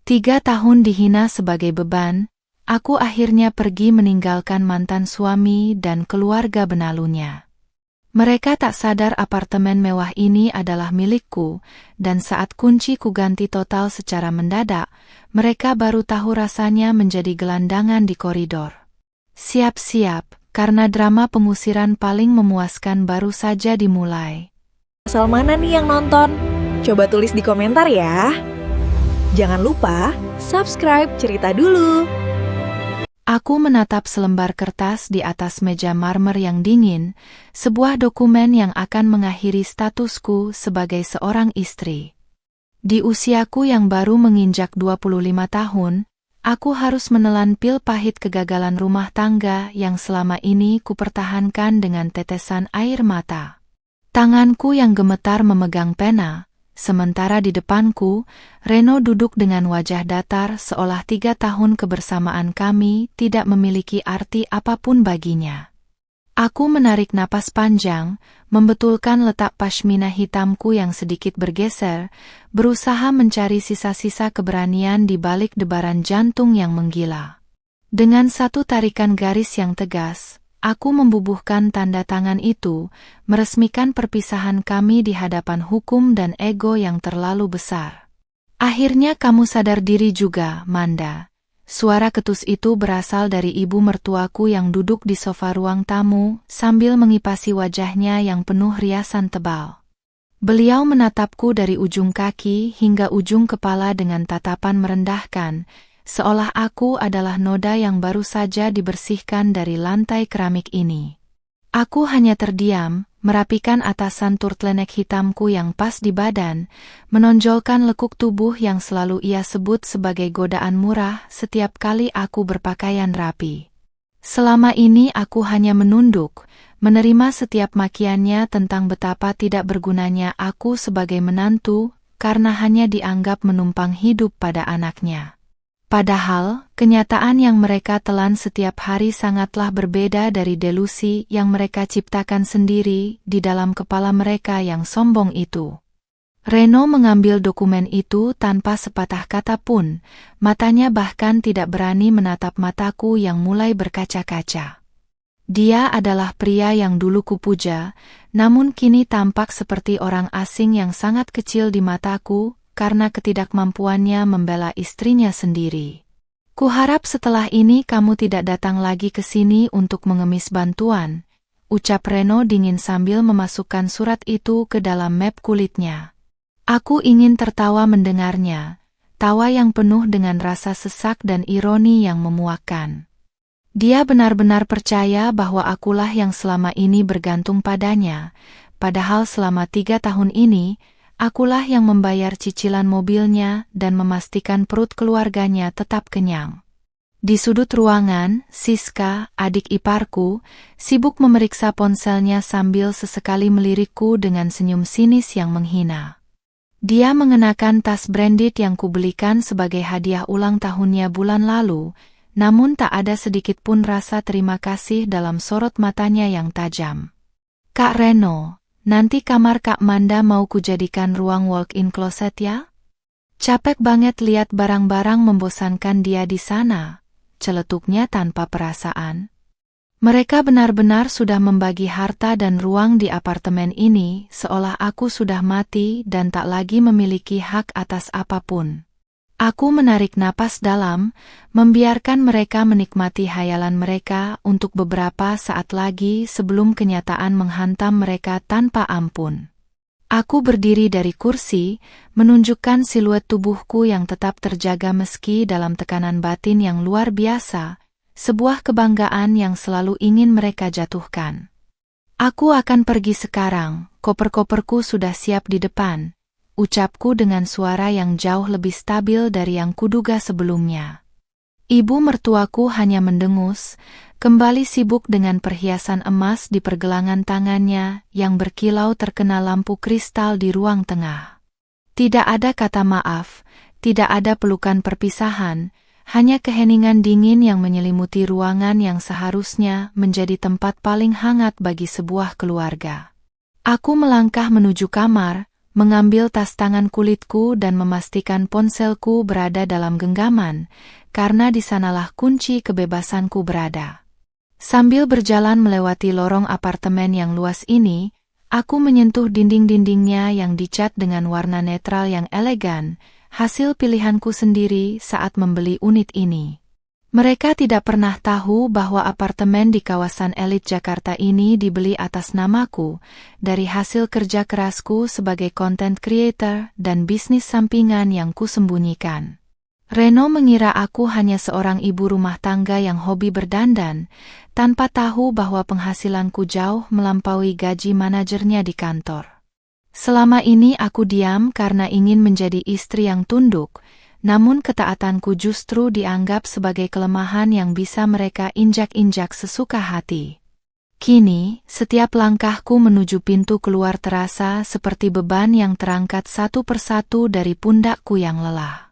3 tahun dihina sebagai beban, aku akhirnya pergi meninggalkan mantan suami dan keluarga benalunya. Mereka tak sadar apartemen mewah ini adalah milikku, dan saat kunci ku ganti total secara mendadak, mereka baru tahu rasanya menjadi gelandangan di koridor. Siap-siap, karena drama pengusiran paling memuaskan baru saja dimulai. Asal mana nih yang nonton? Coba tulis di komentar ya. Jangan lupa subscribe Cerita Dulu. Aku menatap selembar kertas di atas meja marmer yang dingin, sebuah dokumen yang akan mengakhiri statusku sebagai seorang istri. Di usiaku yang baru menginjak 25 tahun, aku harus menelan pil pahit kegagalan rumah tangga yang selama ini kupertahankan dengan tetesan air mata. Tanganku yang gemetar memegang pena, sementara di depanku, Reno duduk dengan wajah datar seolah 3 tahun kebersamaan kami tidak memiliki arti apapun baginya. Aku menarik napas panjang, membetulkan letak pashmina hitamku yang sedikit bergeser, berusaha mencari sisa-sisa keberanian di balik debaran jantung yang menggila. Dengan satu tarikan garis yang tegas, aku membubuhkan tanda tangan itu, meresmikan perpisahan kami di hadapan hukum dan ego yang terlalu besar. Akhirnya kamu sadar diri juga, Manda. Suara ketus itu berasal dari ibu mertuaku yang duduk di sofa ruang tamu, sambil mengipasi wajahnya yang penuh riasan tebal. Beliau menatapku dari ujung kaki hingga ujung kepala dengan tatapan merendahkan, seolah aku adalah noda yang baru saja dibersihkan dari lantai keramik ini. Aku hanya terdiam, merapikan atasan turtleneck hitamku yang pas di badan, menonjolkan lekuk tubuh yang selalu ia sebut sebagai godaan murah setiap kali aku berpakaian rapi. Selama ini aku hanya menunduk, menerima setiap makiannya tentang betapa tidak bergunanya aku sebagai menantu, karena hanya dianggap menumpang hidup pada anaknya. Padahal, kenyataan yang mereka telan setiap hari sangatlah berbeda dari delusi yang mereka ciptakan sendiri di dalam kepala mereka yang sombong itu. Reno mengambil dokumen itu tanpa sepatah kata pun, matanya bahkan tidak berani menatap mataku yang mulai berkaca-kaca. Dia adalah pria yang dulu kupuja, namun kini tampak seperti orang asing yang sangat kecil di mataku, karena ketidakmampuannya membela istrinya sendiri. Kuharap setelah ini kamu tidak datang lagi ke sini untuk mengemis bantuan, ucap Reno dingin sambil memasukkan surat itu ke dalam map kulitnya. Aku ingin tertawa mendengarnya, tawa yang penuh dengan rasa sesak dan ironi yang memuakkan. Dia benar-benar percaya bahwa akulah yang selama ini bergantung padanya, padahal selama 3 tahun ini, akulah yang membayar cicilan mobilnya dan memastikan perut keluarganya tetap kenyang. Di sudut ruangan, Siska, adik iparku, sibuk memeriksa ponselnya sambil sesekali melirikku dengan senyum sinis yang menghina. Dia mengenakan tas branded yang kubelikan sebagai hadiah ulang tahunnya bulan lalu, namun tak ada sedikit pun rasa terima kasih dalam sorot matanya yang tajam. Kak Reno, nanti kamar Kak Manda mau kujadikan ruang walk-in closet ya? Capek banget lihat barang-barang membosankan dia di sana, celetuknya tanpa perasaan. Mereka benar-benar sudah membagi harta dan ruang di apartemen ini, seolah aku sudah mati dan tak lagi memiliki hak atas apapun. Aku menarik napas dalam, membiarkan mereka menikmati hayalan mereka untuk beberapa saat lagi sebelum kenyataan menghantam mereka tanpa ampun. Aku berdiri dari kursi, menunjukkan siluet tubuhku yang tetap terjaga meski dalam tekanan batin yang luar biasa, sebuah kebanggaan yang selalu ingin mereka jatuhkan. Aku akan pergi sekarang, koper-koperku sudah siap di depan, ucapku dengan suara yang jauh lebih stabil dari yang kuduga sebelumnya. Ibu mertuaku hanya mendengus, kembali sibuk dengan perhiasan emas di pergelangan tangannya yang berkilau terkena lampu kristal di ruang tengah. Tidak ada kata maaf, tidak ada pelukan perpisahan, hanya keheningan dingin yang menyelimuti ruangan yang seharusnya menjadi tempat paling hangat bagi sebuah keluarga. Aku melangkah menuju kamar, mengambil tas tangan kulitku dan memastikan ponselku berada dalam genggaman, karena di sanalah kunci kebebasanku berada. Sambil berjalan melewati lorong apartemen yang luas ini, aku menyentuh dinding-dindingnya yang dicat dengan warna netral yang elegan, hasil pilihanku sendiri saat membeli unit ini. Mereka tidak pernah tahu bahwa apartemen di kawasan elit Jakarta ini dibeli atas namaku, dari hasil kerja kerasku sebagai content creator dan bisnis sampingan yang kusembunyikan. Reno mengira aku hanya seorang ibu rumah tangga yang hobi berdandan, tanpa tahu bahwa penghasilanku jauh melampaui gaji manajernya di kantor. Selama ini aku diam karena ingin menjadi istri yang tunduk, namun ketaatanku justru dianggap sebagai kelemahan yang bisa mereka injak-injak sesuka hati. Kini, setiap langkahku menuju pintu keluar terasa seperti beban yang terangkat satu persatu dari pundakku yang lelah.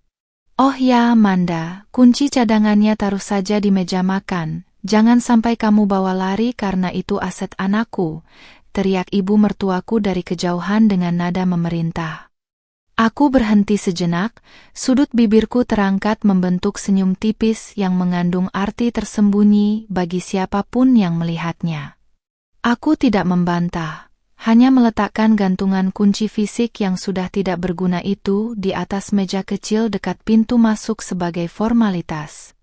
Oh ya Amanda, kunci cadangannya taruh saja di meja makan, jangan sampai kamu bawa lari karena itu aset anakku, teriak ibu mertuaku dari kejauhan dengan nada memerintah. Aku berhenti sejenak, sudut bibirku terangkat membentuk senyum tipis yang mengandung arti tersembunyi bagi siapapun yang melihatnya. Aku tidak membantah, hanya meletakkan gantungan kunci fisik yang sudah tidak berguna itu di atas meja kecil dekat pintu masuk sebagai formalitas.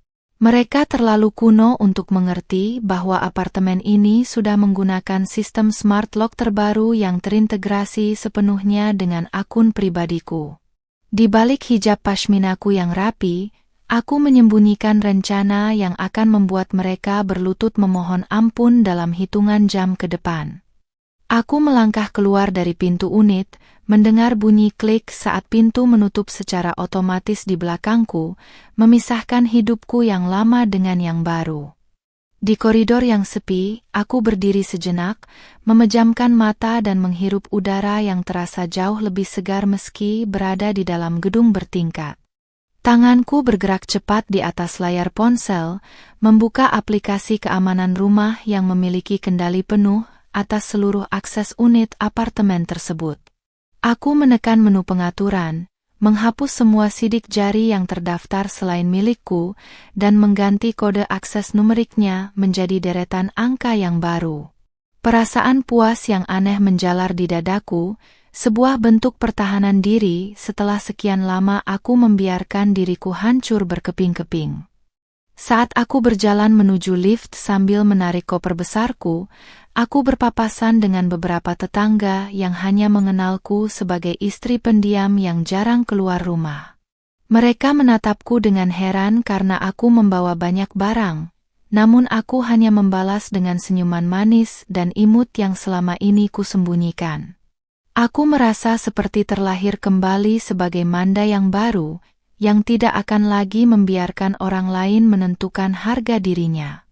Mereka terlalu kuno untuk mengerti bahwa apartemen ini sudah menggunakan sistem smart lock terbaru yang terintegrasi sepenuhnya dengan akun pribadiku. Di balik hijab pashminaku yang rapi, aku menyembunyikan rencana yang akan membuat mereka berlutut memohon ampun dalam hitungan jam ke depan. Aku melangkah keluar dari pintu unit, mendengar bunyi klik saat pintu menutup secara otomatis di belakangku, memisahkan hidupku yang lama dengan yang baru. Di koridor yang sepi, aku berdiri sejenak, memejamkan mata dan menghirup udara yang terasa jauh lebih segar meski berada di dalam gedung bertingkat. Tanganku bergerak cepat di atas layar ponsel, membuka aplikasi keamanan rumah yang memiliki kendali penuh atas seluruh akses unit apartemen tersebut. Aku menekan menu pengaturan, menghapus semua sidik jari yang terdaftar selain milikku, dan mengganti kode akses numeriknya menjadi deretan angka yang baru. Perasaan puas yang aneh menjalar di dadaku, sebuah bentuk pertahanan diri setelah sekian lama aku membiarkan diriku hancur berkeping-keping. Saat aku berjalan menuju lift sambil menarik koper besarku, aku berpapasan dengan beberapa tetangga yang hanya mengenalku sebagai istri pendiam yang jarang keluar rumah. Mereka menatapku dengan heran karena aku membawa banyak barang, namun aku hanya membalas dengan senyuman manis dan imut yang selama ini kusembunyikan. Aku merasa seperti terlahir kembali sebagai Manda yang baru, yang tidak akan lagi membiarkan orang lain menentukan harga dirinya.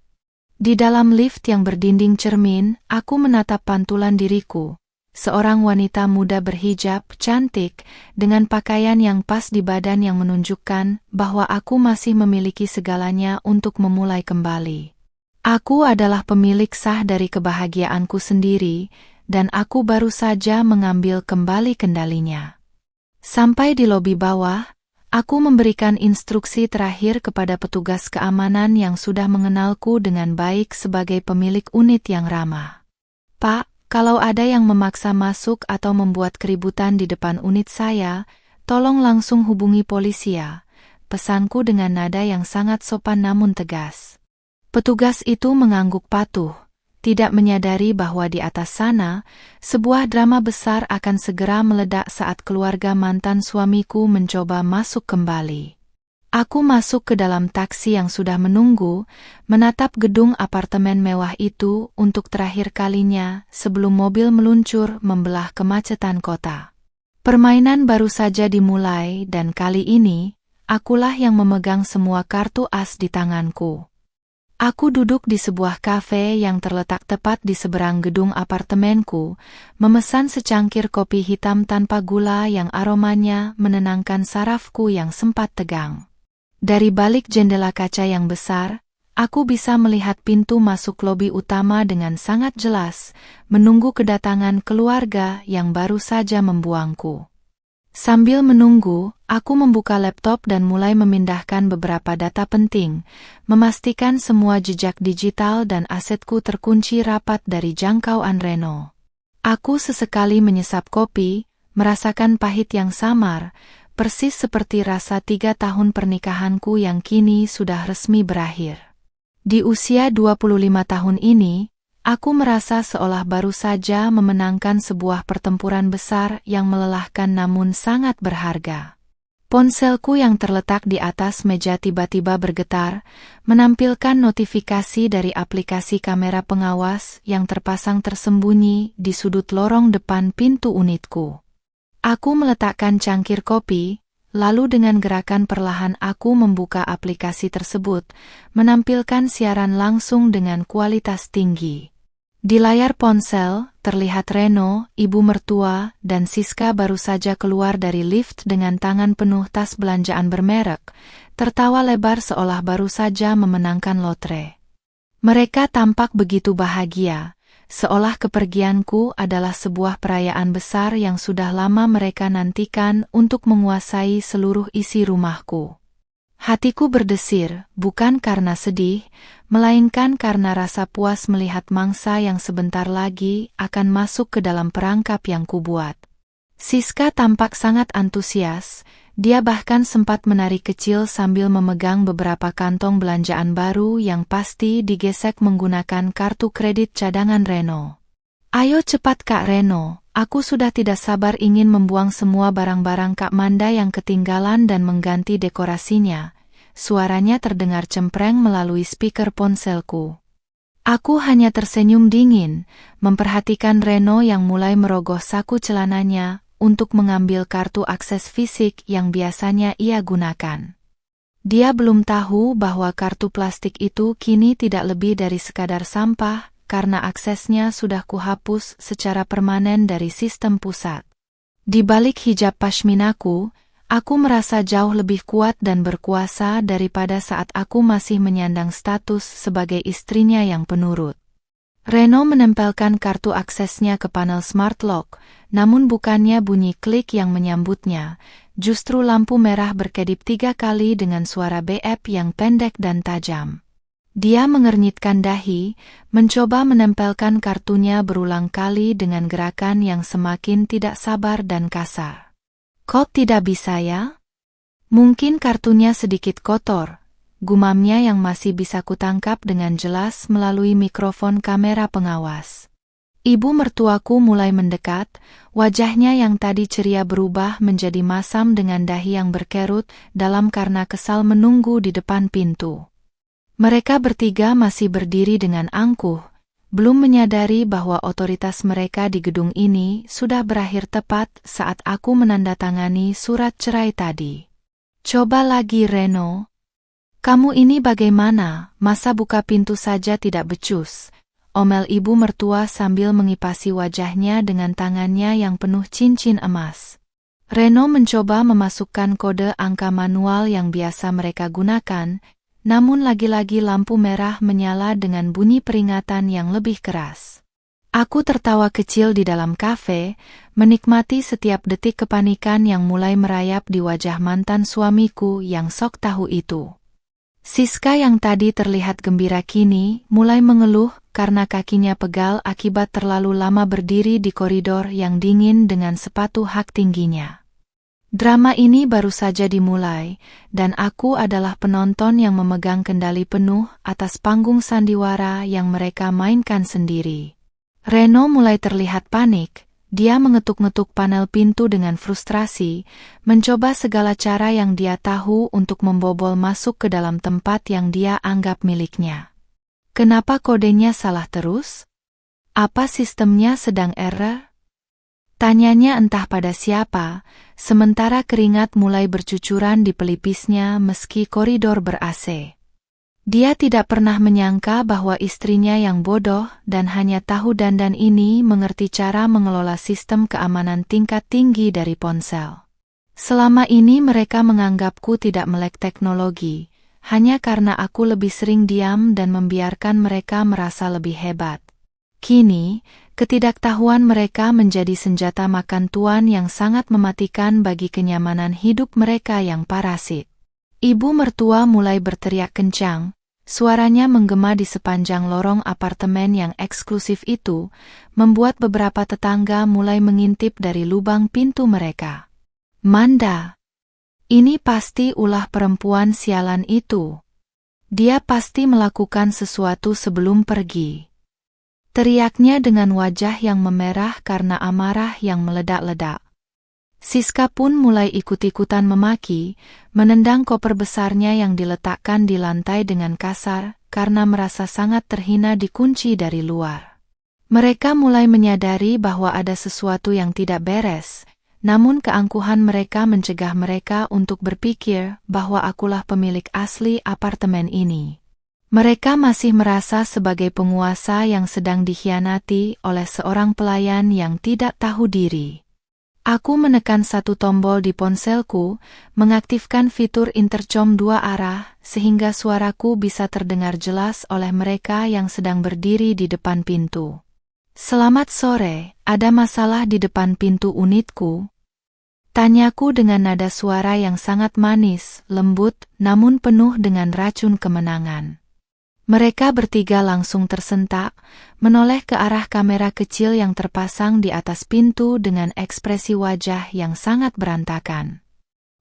Di dalam lift yang berdinding cermin, aku menatap pantulan diriku, seorang wanita muda berhijab, cantik, dengan pakaian yang pas di badan yang menunjukkan bahwa aku masih memiliki segalanya untuk memulai kembali. Aku adalah pemilik sah dari kebahagiaanku sendiri, dan aku baru saja mengambil kembali kendalinya. Sampai di lobi bawah, aku memberikan instruksi terakhir kepada petugas keamanan yang sudah mengenalku dengan baik sebagai pemilik unit yang ramah. Pak, kalau ada yang memaksa masuk atau membuat keributan di depan unit saya, tolong langsung hubungi polisi ya, pesanku dengan nada yang sangat sopan namun tegas. Petugas itu mengangguk patuh, tidak menyadari bahwa di atas sana, sebuah drama besar akan segera meledak saat keluarga mantan suamiku mencoba masuk kembali. Aku masuk ke dalam taksi yang sudah menunggu, menatap gedung apartemen mewah itu untuk terakhir kalinya sebelum mobil meluncur membelah kemacetan kota. Permainan baru saja dimulai dan kali ini, akulah yang memegang semua kartu as di tanganku. Aku duduk di sebuah kafe yang terletak tepat di seberang gedung apartemenku, memesan secangkir kopi hitam tanpa gula yang aromanya menenangkan sarafku yang sempat tegang. Dari balik jendela kaca yang besar, aku bisa melihat pintu masuk lobi utama dengan sangat jelas, menunggu kedatangan keluarga yang baru saja membuangku. Sambil menunggu, aku membuka laptop dan mulai memindahkan beberapa data penting, memastikan semua jejak digital dan asetku terkunci rapat dari jangkauan Reno. Aku sesekali menyesap kopi, merasakan pahit yang samar, persis seperti rasa 3 tahun pernikahanku yang kini sudah resmi berakhir. Di usia 25 tahun ini, aku merasa seolah baru saja memenangkan sebuah pertempuran besar yang melelahkan namun sangat berharga. Ponselku yang terletak di atas meja tiba-tiba bergetar, menampilkan notifikasi dari aplikasi kamera pengawas yang terpasang tersembunyi di sudut lorong depan pintu unitku. Aku meletakkan cangkir kopi, lalu dengan gerakan perlahan aku membuka aplikasi tersebut, menampilkan siaran langsung dengan kualitas tinggi. Di layar ponsel, terlihat Reno, ibu mertua, dan Siska baru saja keluar dari lift dengan tangan penuh tas belanjaan bermerek, tertawa lebar seolah baru saja memenangkan lotre. Mereka tampak begitu bahagia, seolah kepergianku adalah sebuah perayaan besar yang sudah lama mereka nantikan untuk menguasai seluruh isi rumahku. Hatiku berdesir, bukan karena sedih, melainkan karena rasa puas melihat mangsa yang sebentar lagi akan masuk ke dalam perangkap yang kubuat. Siska tampak sangat antusias, dia bahkan sempat menari kecil sambil memegang beberapa kantong belanjaan baru yang pasti digesek menggunakan kartu kredit cadangan Reno. "Ayo cepat Kak Reno, aku sudah tidak sabar ingin membuang semua barang-barang Kak Manda yang ketinggalan dan mengganti dekorasinya," suaranya terdengar cempreng melalui speaker ponselku. Aku hanya tersenyum dingin, memperhatikan Reno yang mulai merogoh saku celananya untuk mengambil kartu akses fisik yang biasanya ia gunakan. Dia belum tahu bahwa kartu plastik itu kini tidak lebih dari sekadar sampah, karena aksesnya sudah kuhapus secara permanen dari sistem pusat. Di balik hijab pashminaku, aku merasa jauh lebih kuat dan berkuasa daripada saat aku masih menyandang status sebagai istrinya yang penurut. Reno menempelkan kartu aksesnya ke panel smart lock, namun bukannya bunyi klik yang menyambutnya, justru lampu merah berkedip 3 kali dengan suara beep yang pendek dan tajam. Dia mengernyitkan dahi, mencoba menempelkan kartunya berulang kali dengan gerakan yang semakin tidak sabar dan kasar. "Kok tidak bisa ya? Mungkin kartunya sedikit kotor," gumamnya yang masih bisa kutangkap dengan jelas melalui mikrofon kamera pengawas. Ibu mertuaku mulai mendekat, wajahnya yang tadi ceria berubah menjadi masam dengan dahi yang berkerut dalam karena kesal menunggu di depan pintu. Mereka bertiga masih berdiri dengan angkuh, belum menyadari bahwa otoritas mereka di gedung ini sudah berakhir tepat saat aku menandatangani surat cerai tadi. "Coba lagi Reno. Kamu ini bagaimana, masa buka pintu saja tidak becus?" omel ibu mertua sambil mengipasi wajahnya dengan tangannya yang penuh cincin emas. Reno mencoba memasukkan kode angka manual yang biasa mereka gunakan, namun lagi-lagi lampu merah menyala dengan bunyi peringatan yang lebih keras. Aku tertawa kecil di dalam kafe, menikmati setiap detik kepanikan yang mulai merayap di wajah mantan suamiku yang sok tahu itu. Siska yang tadi terlihat gembira kini mulai mengeluh karena kakinya pegal akibat terlalu lama berdiri di koridor yang dingin dengan sepatu hak tingginya. Drama ini baru saja dimulai, dan aku adalah penonton yang memegang kendali penuh atas panggung sandiwara yang mereka mainkan sendiri. Reno mulai terlihat panik, dia mengetuk-ngetuk panel pintu dengan frustrasi, mencoba segala cara yang dia tahu untuk membobol masuk ke dalam tempat yang dia anggap miliknya. Kenapa kodenya salah terus? Apa sistemnya sedang error? Tanyanya entah pada siapa, sementara keringat mulai bercucuran di pelipisnya meski koridor ber-AC. Dia tidak pernah menyangka bahwa istrinya yang bodoh dan hanya tahu dandan ini mengerti cara mengelola sistem keamanan tingkat tinggi dari ponsel. Selama ini mereka menganggapku tidak melek teknologi, hanya karena aku lebih sering diam dan membiarkan mereka merasa lebih hebat. Kini, ketidaktahuan mereka menjadi senjata makan tuan yang sangat mematikan bagi kenyamanan hidup mereka yang parasit. Ibu mertua mulai berteriak kencang. Suaranya menggema di sepanjang lorong apartemen yang eksklusif itu, membuat beberapa tetangga mulai mengintip dari lubang pintu mereka. Manda, ini pasti ulah perempuan sialan itu. Dia pasti melakukan sesuatu sebelum pergi. Teriaknya dengan wajah yang memerah karena amarah yang meledak-ledak. Siska pun mulai ikut-ikutan memaki, menendang koper besarnya yang diletakkan di lantai dengan kasar, karena merasa sangat terhina dikunci dari luar. Mereka mulai menyadari bahwa ada sesuatu yang tidak beres, namun keangkuhan mereka mencegah mereka untuk berpikir bahwa akulah pemilik asli apartemen ini. Mereka masih merasa sebagai penguasa yang sedang dikhianati oleh seorang pelayan yang tidak tahu diri. Aku menekan satu tombol di ponselku, mengaktifkan fitur intercom 2 arah, sehingga suaraku bisa terdengar jelas oleh mereka yang sedang berdiri di depan pintu. "Selamat sore, ada masalah di depan pintu unitku?" Tanyaku dengan nada suara yang sangat manis, lembut, namun penuh dengan racun kemenangan. Mereka bertiga langsung tersentak, menoleh ke arah kamera kecil yang terpasang di atas pintu dengan ekspresi wajah yang sangat berantakan.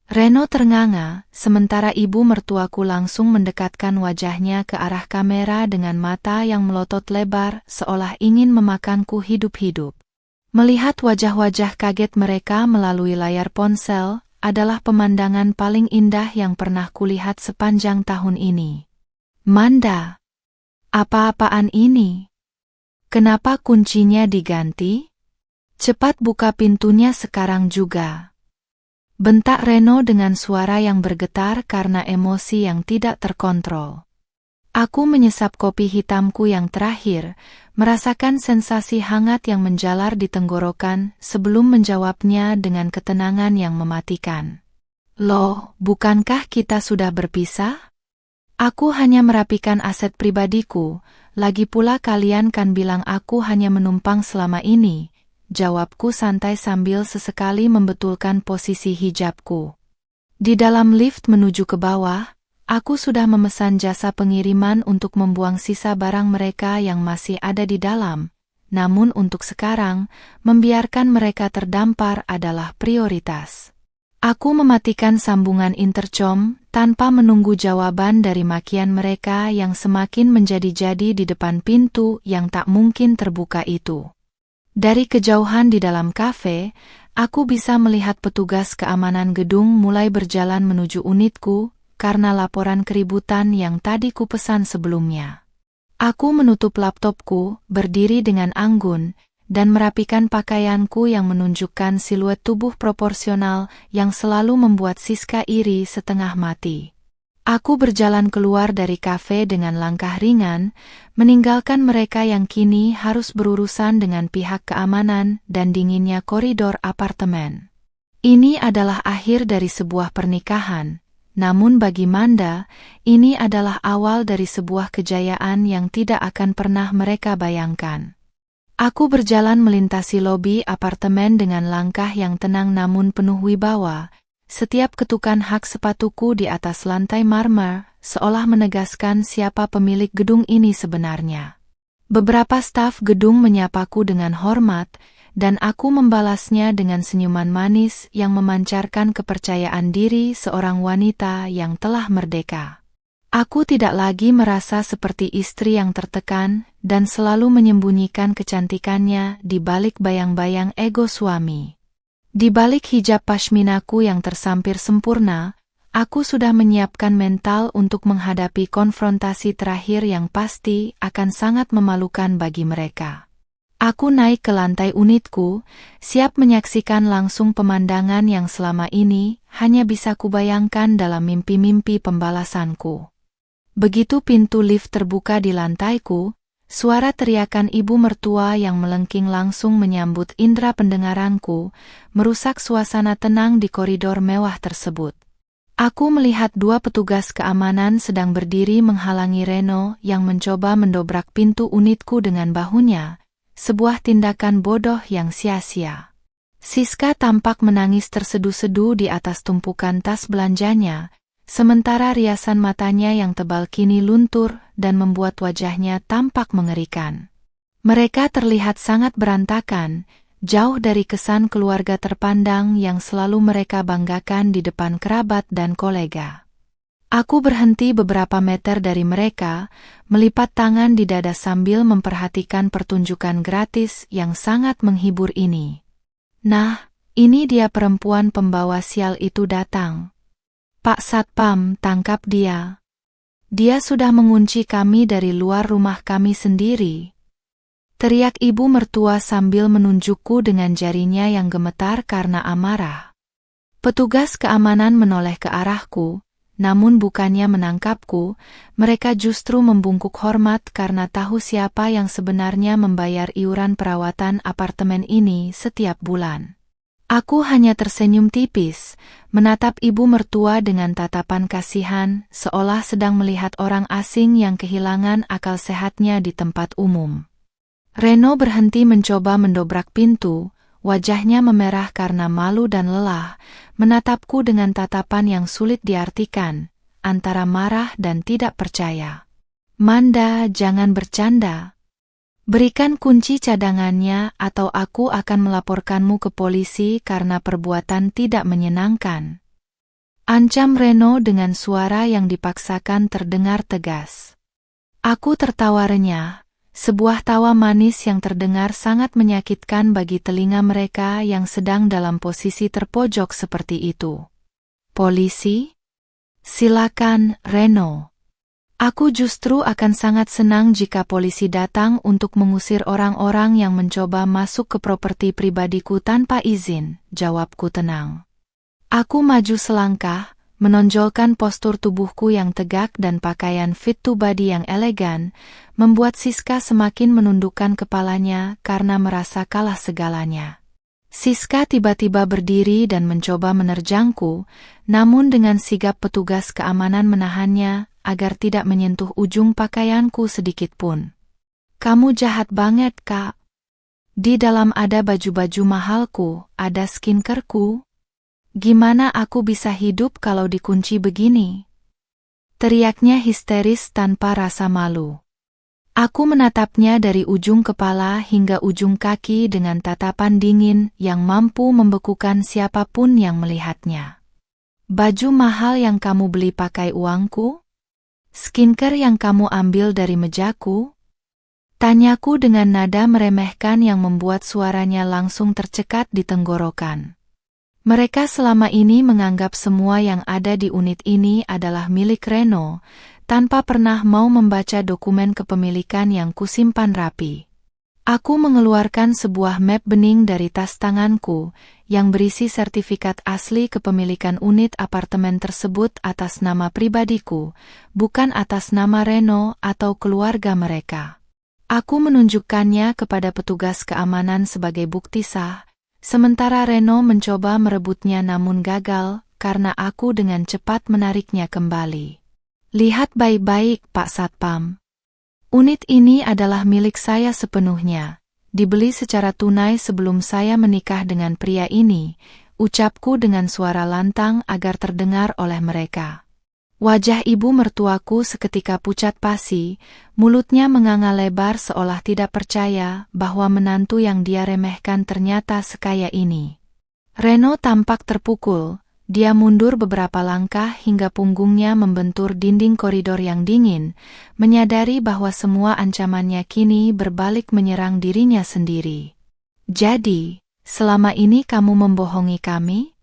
Reno ternganga, sementara ibu mertuaku langsung mendekatkan wajahnya ke arah kamera dengan mata yang melotot lebar seolah ingin memakanku hidup-hidup. Melihat wajah-wajah kaget mereka melalui layar ponsel adalah pemandangan paling indah yang pernah kulihat sepanjang tahun ini. Manda, apa-apaan ini? Kenapa kuncinya diganti? Cepat buka pintunya sekarang juga. Bentak Reno dengan suara yang bergetar karena emosi yang tidak terkontrol. Aku menyesap kopi hitamku yang terakhir, merasakan sensasi hangat yang menjalar di tenggorokan sebelum menjawabnya dengan ketenangan yang mematikan. Loh, bukankah kita sudah berpisah? Aku hanya merapikan aset pribadiku, lagi pula kalian kan bilang aku hanya menumpang selama ini, jawabku santai sambil sesekali membetulkan posisi hijabku. Di dalam lift menuju ke bawah, aku sudah memesan jasa pengiriman untuk membuang sisa barang mereka yang masih ada di dalam, namun untuk sekarang, membiarkan mereka terdampar adalah prioritas. Aku mematikan sambungan intercom tanpa menunggu jawaban dari makian mereka yang semakin menjadi-jadi di depan pintu yang tak mungkin terbuka itu. Dari kejauhan di dalam kafe, aku bisa melihat petugas keamanan gedung mulai berjalan menuju unitku karena laporan keributan yang tadi kupesan sebelumnya. Aku menutup laptopku, berdiri dengan anggun, dan merapikan pakaianku yang menunjukkan siluet tubuh proporsional yang selalu membuat Siska iri setengah mati. Aku berjalan keluar dari kafe dengan langkah ringan, meninggalkan mereka yang kini harus berurusan dengan pihak keamanan dan dinginnya koridor apartemen. Ini adalah akhir dari sebuah pernikahan, namun bagi Manda, ini adalah awal dari sebuah kejayaan yang tidak akan pernah mereka bayangkan. Aku berjalan melintasi lobi apartemen dengan langkah yang tenang namun penuh wibawa. Setiap ketukan hak sepatuku di atas lantai marmer, seolah menegaskan siapa pemilik gedung ini sebenarnya. Beberapa staf gedung menyapaku dengan hormat, dan aku membalasnya dengan senyuman manis yang memancarkan kepercayaan diri seorang wanita yang telah merdeka. Aku tidak lagi merasa seperti istri yang tertekan dan selalu menyembunyikan kecantikannya di balik bayang-bayang ego suami. Di balik hijab pashminaku yang tersampir sempurna, aku sudah menyiapkan mental untuk menghadapi konfrontasi terakhir yang pasti akan sangat memalukan bagi mereka. Aku naik ke lantai unitku, siap menyaksikan langsung pemandangan yang selama ini hanya bisa kubayangkan dalam mimpi-mimpi pembalasanku. Begitu pintu lift terbuka di lantaiku, suara teriakan ibu mertua yang melengking langsung menyambut indera pendengaranku, merusak suasana tenang di koridor mewah tersebut. Aku melihat dua petugas keamanan sedang berdiri menghalangi Reno yang mencoba mendobrak pintu unitku dengan bahunya, sebuah tindakan bodoh yang sia-sia. Siska tampak menangis terseduh-seduh di atas tumpukan tas belanjanya, sementara riasan matanya yang tebal kini luntur dan membuat wajahnya tampak mengerikan. Mereka terlihat sangat berantakan, jauh dari kesan keluarga terpandang yang selalu mereka banggakan di depan kerabat dan kolega. Aku berhenti beberapa meter dari mereka, melipat tangan di dada sambil memperhatikan pertunjukan gratis yang sangat menghibur ini. Nah, ini dia perempuan pembawa sial itu datang. Pak Satpam, tangkap dia. Dia sudah mengunci kami dari luar rumah kami sendiri. Teriak ibu mertua sambil menunjukku dengan jarinya yang gemetar karena amarah. Petugas keamanan menoleh ke arahku, namun bukannya menangkapku, mereka justru membungkuk hormat karena tahu siapa yang sebenarnya membayar iuran perawatan apartemen ini setiap bulan. Aku hanya tersenyum tipis, menatap ibu mertua dengan tatapan kasihan, seolah sedang melihat orang asing yang kehilangan akal sehatnya di tempat umum. Reno berhenti mencoba mendobrak pintu, wajahnya memerah karena malu dan lelah, menatapku dengan tatapan yang sulit diartikan, antara marah dan tidak percaya. Manda, jangan bercanda. Berikan kunci cadangannya atau aku akan melaporkanmu ke polisi karena perbuatan tidak menyenangkan. Ancam Reno dengan suara yang dipaksakan terdengar tegas. Aku tertawa renyah. Sebuah tawa manis yang terdengar sangat menyakitkan bagi telinga mereka yang sedang dalam posisi terpojok seperti itu. Polisi? Silakan, Reno. Aku justru akan sangat senang jika polisi datang untuk mengusir orang-orang yang mencoba masuk ke properti pribadiku tanpa izin, jawabku tenang. Aku maju selangkah, menonjolkan postur tubuhku yang tegak dan pakaian fit to body yang elegan, membuat Siska semakin menundukkan kepalanya karena merasa kalah segalanya. Siska tiba-tiba berdiri dan mencoba menerjangku, namun dengan sigap petugas keamanan menahannya agar tidak menyentuh ujung pakaianku sedikit pun. Kamu jahat banget, Kak. Di dalam ada baju-baju mahalku, ada skincareku. Gimana aku bisa hidup kalau dikunci begini? Teriaknya histeris tanpa rasa malu. Aku menatapnya dari ujung kepala hingga ujung kaki dengan tatapan dingin yang mampu membekukan siapapun yang melihatnya. Baju mahal yang kamu beli pakai uangku? Skincare yang kamu ambil dari mejaku? Tanyaku dengan nada meremehkan yang membuat suaranya langsung tercekat di tenggorokan. Mereka selama ini menganggap semua yang ada di unit ini adalah milik Reno, tanpa pernah mau membaca dokumen kepemilikan yang kusimpan rapi. Aku mengeluarkan sebuah map bening dari tas tanganku, yang berisi sertifikat asli kepemilikan unit apartemen tersebut atas nama pribadiku, bukan atas nama Reno atau keluarga mereka. Aku menunjukkannya kepada petugas keamanan sebagai bukti sah, sementara Reno mencoba merebutnya namun gagal, karena aku dengan cepat menariknya kembali. Lihat baik-baik, Pak Satpam. Unit ini adalah milik saya sepenuhnya. Dibeli secara tunai sebelum saya menikah dengan pria ini, ucapku dengan suara lantang agar terdengar oleh mereka. Wajah ibu mertuaku seketika pucat pasi, mulutnya menganga lebar seolah tidak percaya bahwa menantu yang dia remehkan ternyata sekaya ini. Reno tampak terpukul, dia mundur beberapa langkah hingga punggungnya membentur dinding koridor yang dingin, menyadari bahwa semua ancamannya kini berbalik menyerang dirinya sendiri. Jadi, selama ini kamu membohongi kami?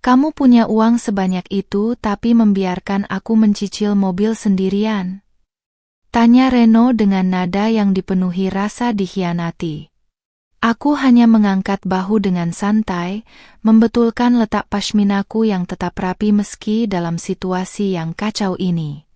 Kamu punya uang sebanyak itu tapi membiarkan aku mencicil mobil sendirian? Tanya Reno dengan nada yang dipenuhi rasa dikhianati. Aku hanya mengangkat bahu dengan santai, membetulkan letak pashminaku yang tetap rapi meski dalam situasi yang kacau ini.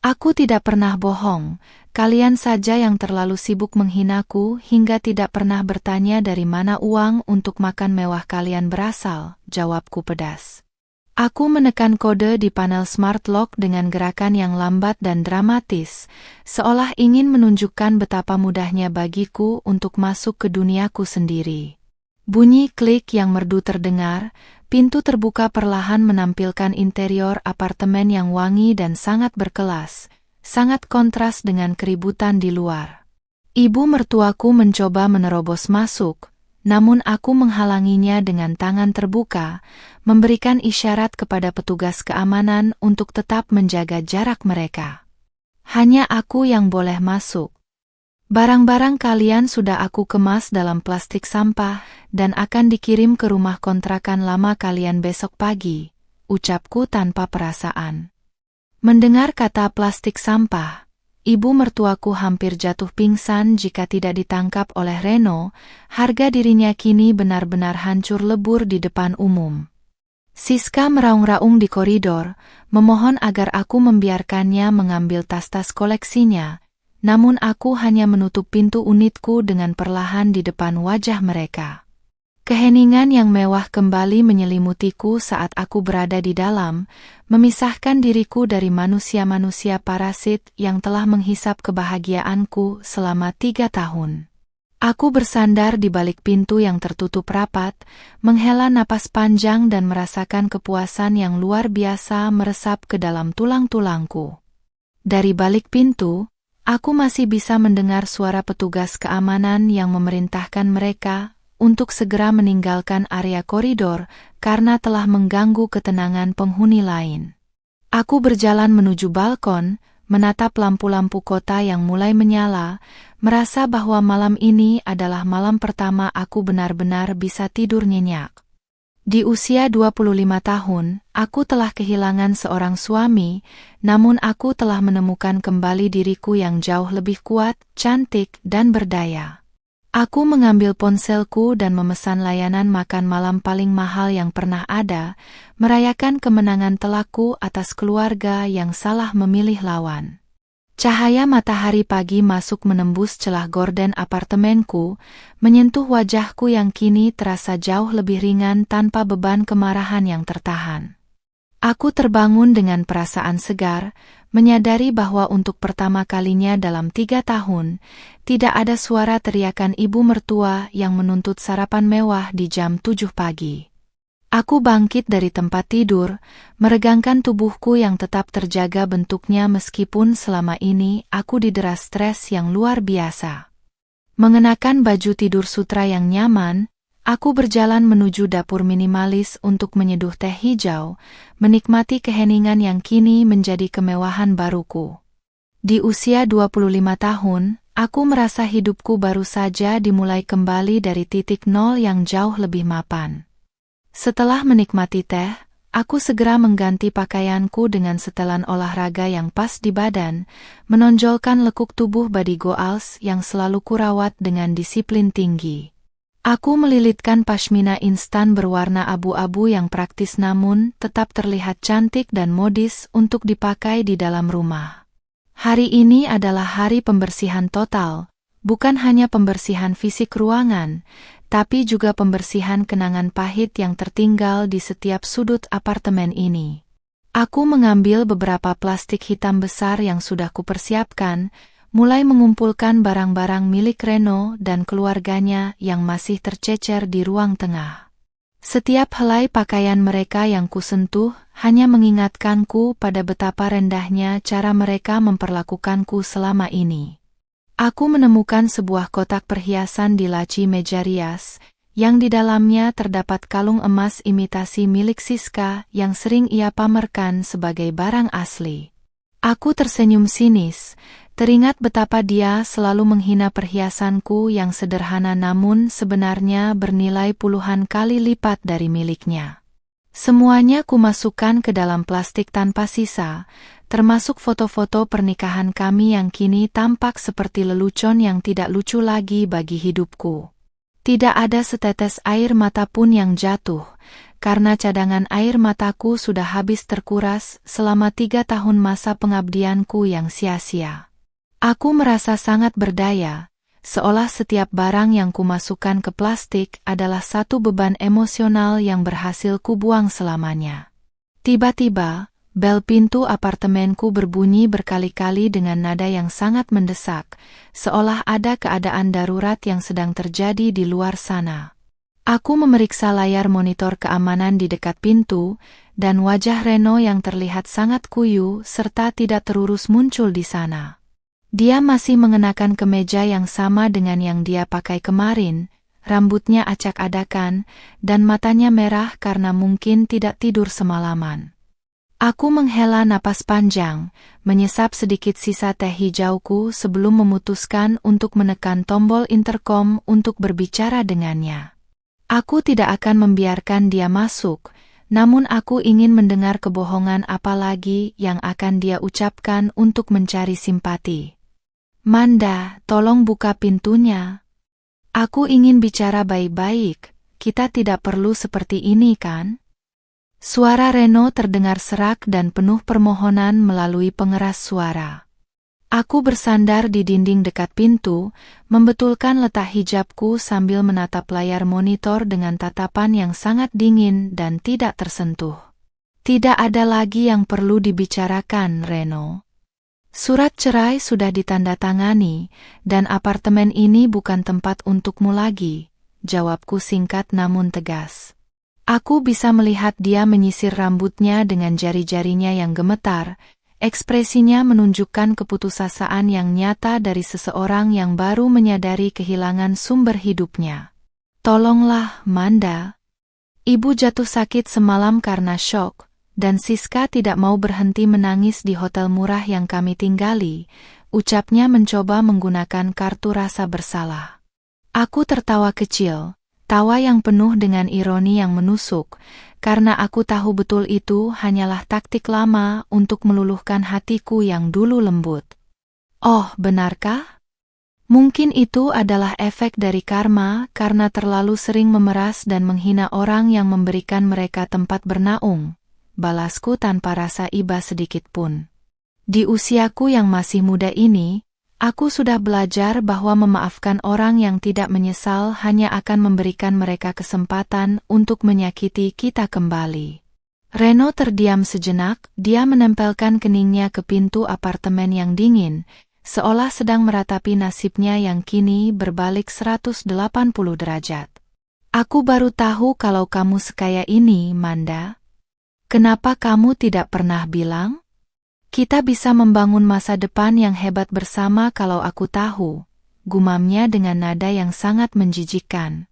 Aku tidak pernah bohong, kalian saja yang terlalu sibuk menghinaku hingga tidak pernah bertanya dari mana uang untuk makan mewah kalian berasal, jawabku pedas. Aku menekan kode di panel smart lock dengan gerakan yang lambat dan dramatis, seolah ingin menunjukkan betapa mudahnya bagiku untuk masuk ke duniaku sendiri. Bunyi klik yang merdu terdengar, pintu terbuka perlahan menampilkan interior apartemen yang wangi dan sangat berkelas, sangat kontras dengan keributan di luar. Ibu mertuaku mencoba menerobos masuk, namun aku menghalanginya dengan tangan terbuka, memberikan isyarat kepada petugas keamanan untuk tetap menjaga jarak mereka. Hanya aku yang boleh masuk. Barang-barang kalian sudah aku kemas dalam plastik sampah dan akan dikirim ke rumah kontrakan lama kalian besok pagi, ucapku tanpa perasaan. Mendengar kata plastik sampah, ibu mertuaku hampir jatuh pingsan jika tidak ditangkap oleh Reno. Harga dirinya kini benar-benar hancur lebur di depan umum. Siska meraung-raung di koridor, memohon agar aku membiarkannya mengambil tas-tas koleksinya, namun aku hanya menutup pintu unitku dengan perlahan di depan wajah mereka. Keheningan yang mewah kembali menyelimutiku saat aku berada di dalam, memisahkan diriku dari manusia-manusia parasit yang telah menghisap kebahagiaanku selama 3 tahun. Aku bersandar di balik pintu yang tertutup rapat, menghela napas panjang dan merasakan kepuasan yang luar biasa meresap ke dalam tulang-tulangku. Dari balik pintu, aku masih bisa mendengar suara petugas keamanan yang memerintahkan mereka untuk segera meninggalkan area koridor karena telah mengganggu ketenangan penghuni lain. Aku berjalan menuju balkon, menatap lampu-lampu kota yang mulai menyala, merasa bahwa malam ini adalah malam pertama aku benar-benar bisa tidur nyenyak. Di usia 25 tahun, aku telah kehilangan seorang suami, namun aku telah menemukan kembali diriku yang jauh lebih kuat, cantik, dan berdaya. Aku mengambil ponselku dan memesan layanan makan malam paling mahal yang pernah ada, merayakan kemenangan telakku atas keluarga yang salah memilih lawan. Cahaya matahari pagi masuk menembus celah gorden apartemenku, menyentuh wajahku yang kini terasa jauh lebih ringan tanpa beban kemarahan yang tertahan. Aku terbangun dengan perasaan segar, menyadari bahwa untuk pertama kalinya dalam 3 tahun, tidak ada suara teriakan ibu mertua yang menuntut sarapan mewah di jam 7 pagi. Aku bangkit dari tempat tidur, meregangkan tubuhku yang tetap terjaga bentuknya meskipun selama ini aku didera stres yang luar biasa. Mengenakan baju tidur sutra yang nyaman, aku berjalan menuju dapur minimalis untuk menyeduh teh hijau, menikmati keheningan yang kini menjadi kemewahan baruku. Di usia 25 tahun, aku merasa hidupku baru saja dimulai kembali dari titik nol yang jauh lebih mapan. Setelah menikmati teh, aku segera mengganti pakaianku dengan setelan olahraga yang pas di badan, menonjolkan lekuk tubuh body goals yang selalu kurawat dengan disiplin tinggi. Aku melilitkan pashmina instan berwarna abu-abu yang praktis namun tetap terlihat cantik dan modis untuk dipakai di dalam rumah. Hari ini adalah hari pembersihan total, bukan hanya pembersihan fisik ruangan, tapi juga pembersihan kenangan pahit yang tertinggal di setiap sudut apartemen ini. Aku mengambil beberapa plastik hitam besar yang sudah kupersiapkan, mulai mengumpulkan barang-barang milik Reno dan keluarganya yang masih tercecer di ruang tengah. Setiap helai pakaian mereka yang kusentuh hanya mengingatkanku pada betapa rendahnya cara mereka memperlakukanku selama ini. Aku menemukan sebuah kotak perhiasan di laci meja rias, yang di dalamnya terdapat kalung emas imitasi milik Siska yang sering ia pamerkan sebagai barang asli. Aku tersenyum sinis, teringat betapa dia selalu menghina perhiasanku yang sederhana namun sebenarnya bernilai puluhan kali lipat dari miliknya. Semuanya kumasukkan ke dalam plastik tanpa sisa, termasuk foto-foto pernikahan kami yang kini tampak seperti lelucon yang tidak lucu lagi bagi hidupku. Tidak ada setetes air mata pun yang jatuh, karena cadangan air mataku sudah habis terkuras selama 3 tahun masa pengabdianku yang sia-sia. Aku merasa sangat berdaya, seolah setiap barang yang kumasukkan ke plastik adalah satu beban emosional yang berhasil kubuang selamanya. Tiba-tiba, bel pintu apartemenku berbunyi berkali-kali dengan nada yang sangat mendesak, seolah ada keadaan darurat yang sedang terjadi di luar sana. Aku memeriksa layar monitor keamanan di dekat pintu, dan wajah Reno yang terlihat sangat kuyu serta tidak terurus muncul di sana. Dia masih mengenakan kemeja yang sama dengan yang dia pakai kemarin, rambutnya acak-adakan, dan matanya merah karena mungkin tidak tidur semalaman. Aku menghela napas panjang, menyesap sedikit sisa teh hijauku sebelum memutuskan untuk menekan tombol intercom untuk berbicara dengannya. Aku tidak akan membiarkan dia masuk, namun aku ingin mendengar kebohongan apa lagi yang akan dia ucapkan untuk mencari simpati. Manda, tolong buka pintunya. Aku ingin bicara baik-baik, kita tidak perlu seperti ini kan? Suara Reno terdengar serak dan penuh permohonan melalui pengeras suara. Aku bersandar di dinding dekat pintu, membetulkan letak hijabku sambil menatap layar monitor dengan tatapan yang sangat dingin dan tidak tersentuh. Tidak ada lagi yang perlu dibicarakan, Reno. Surat cerai sudah ditandatangani, dan apartemen ini bukan tempat untukmu lagi, jawabku singkat namun tegas. Aku bisa melihat dia menyisir rambutnya dengan jari-jarinya yang gemetar. Ekspresinya menunjukkan keputusasaan yang nyata dari seseorang yang baru menyadari kehilangan sumber hidupnya. Tolonglah, Manda. Ibu jatuh sakit semalam karena syok, dan Siska tidak mau berhenti menangis di hotel murah yang kami tinggali, ucapnya mencoba menggunakan kartu rasa bersalah. Aku tertawa kecil, tawa yang penuh dengan ironi yang menusuk, karena aku tahu betul itu hanyalah taktik lama untuk meluluhkan hatiku yang dulu lembut. Oh, benarkah? Mungkin itu adalah efek dari karma karena terlalu sering memeras dan menghina orang yang memberikan mereka tempat bernaung, balasku tanpa rasa iba sedikit pun. Di usiaku yang masih muda ini, aku sudah belajar bahwa memaafkan orang yang tidak menyesal hanya akan memberikan mereka kesempatan untuk menyakiti kita kembali. Reno terdiam sejenak, dia menempelkan keningnya ke pintu apartemen yang dingin, seolah sedang meratapi nasibnya yang kini berbalik 180 derajat. Aku baru tahu kalau kamu sekaya ini, Manda. Kenapa kamu tidak pernah bilang? Kita bisa membangun masa depan yang hebat bersama kalau aku tahu, gumamnya dengan nada yang sangat menjijikkan.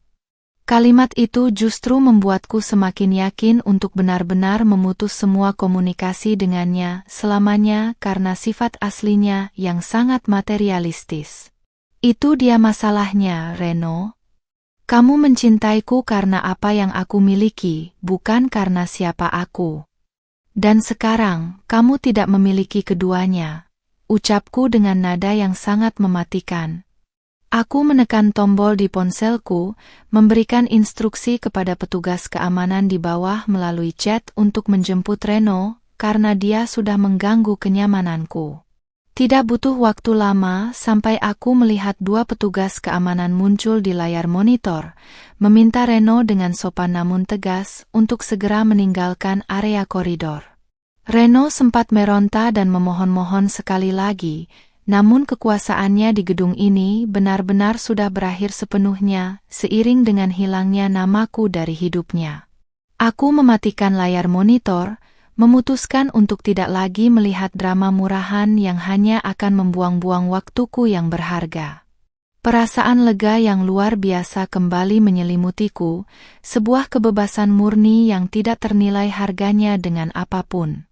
Kalimat itu justru membuatku semakin yakin untuk benar-benar memutus semua komunikasi dengannya selamanya karena sifat aslinya yang sangat materialistis. Itu dia masalahnya, Reno. Kamu mencintaiku karena apa yang aku miliki, bukan karena siapa aku. Dan sekarang, kamu tidak memiliki keduanya, ucapku dengan nada yang sangat mematikan. Aku menekan tombol di ponselku, memberikan instruksi kepada petugas keamanan di bawah melalui chat untuk menjemput Reno, karena dia sudah mengganggu kenyamananku. Tidak butuh waktu lama sampai aku melihat dua petugas keamanan muncul di layar monitor, meminta Reno dengan sopan namun tegas untuk segera meninggalkan area koridor. Reno sempat meronta dan memohon-mohon sekali lagi, namun kekuasaannya di gedung ini benar-benar sudah berakhir sepenuhnya, seiring dengan hilangnya namaku dari hidupnya. Aku mematikan layar monitor, memutuskan untuk tidak lagi melihat drama murahan yang hanya akan membuang-buang waktuku yang berharga. Perasaan lega yang luar biasa kembali menyelimutiku, sebuah kebebasan murni yang tidak ternilai harganya dengan apapun.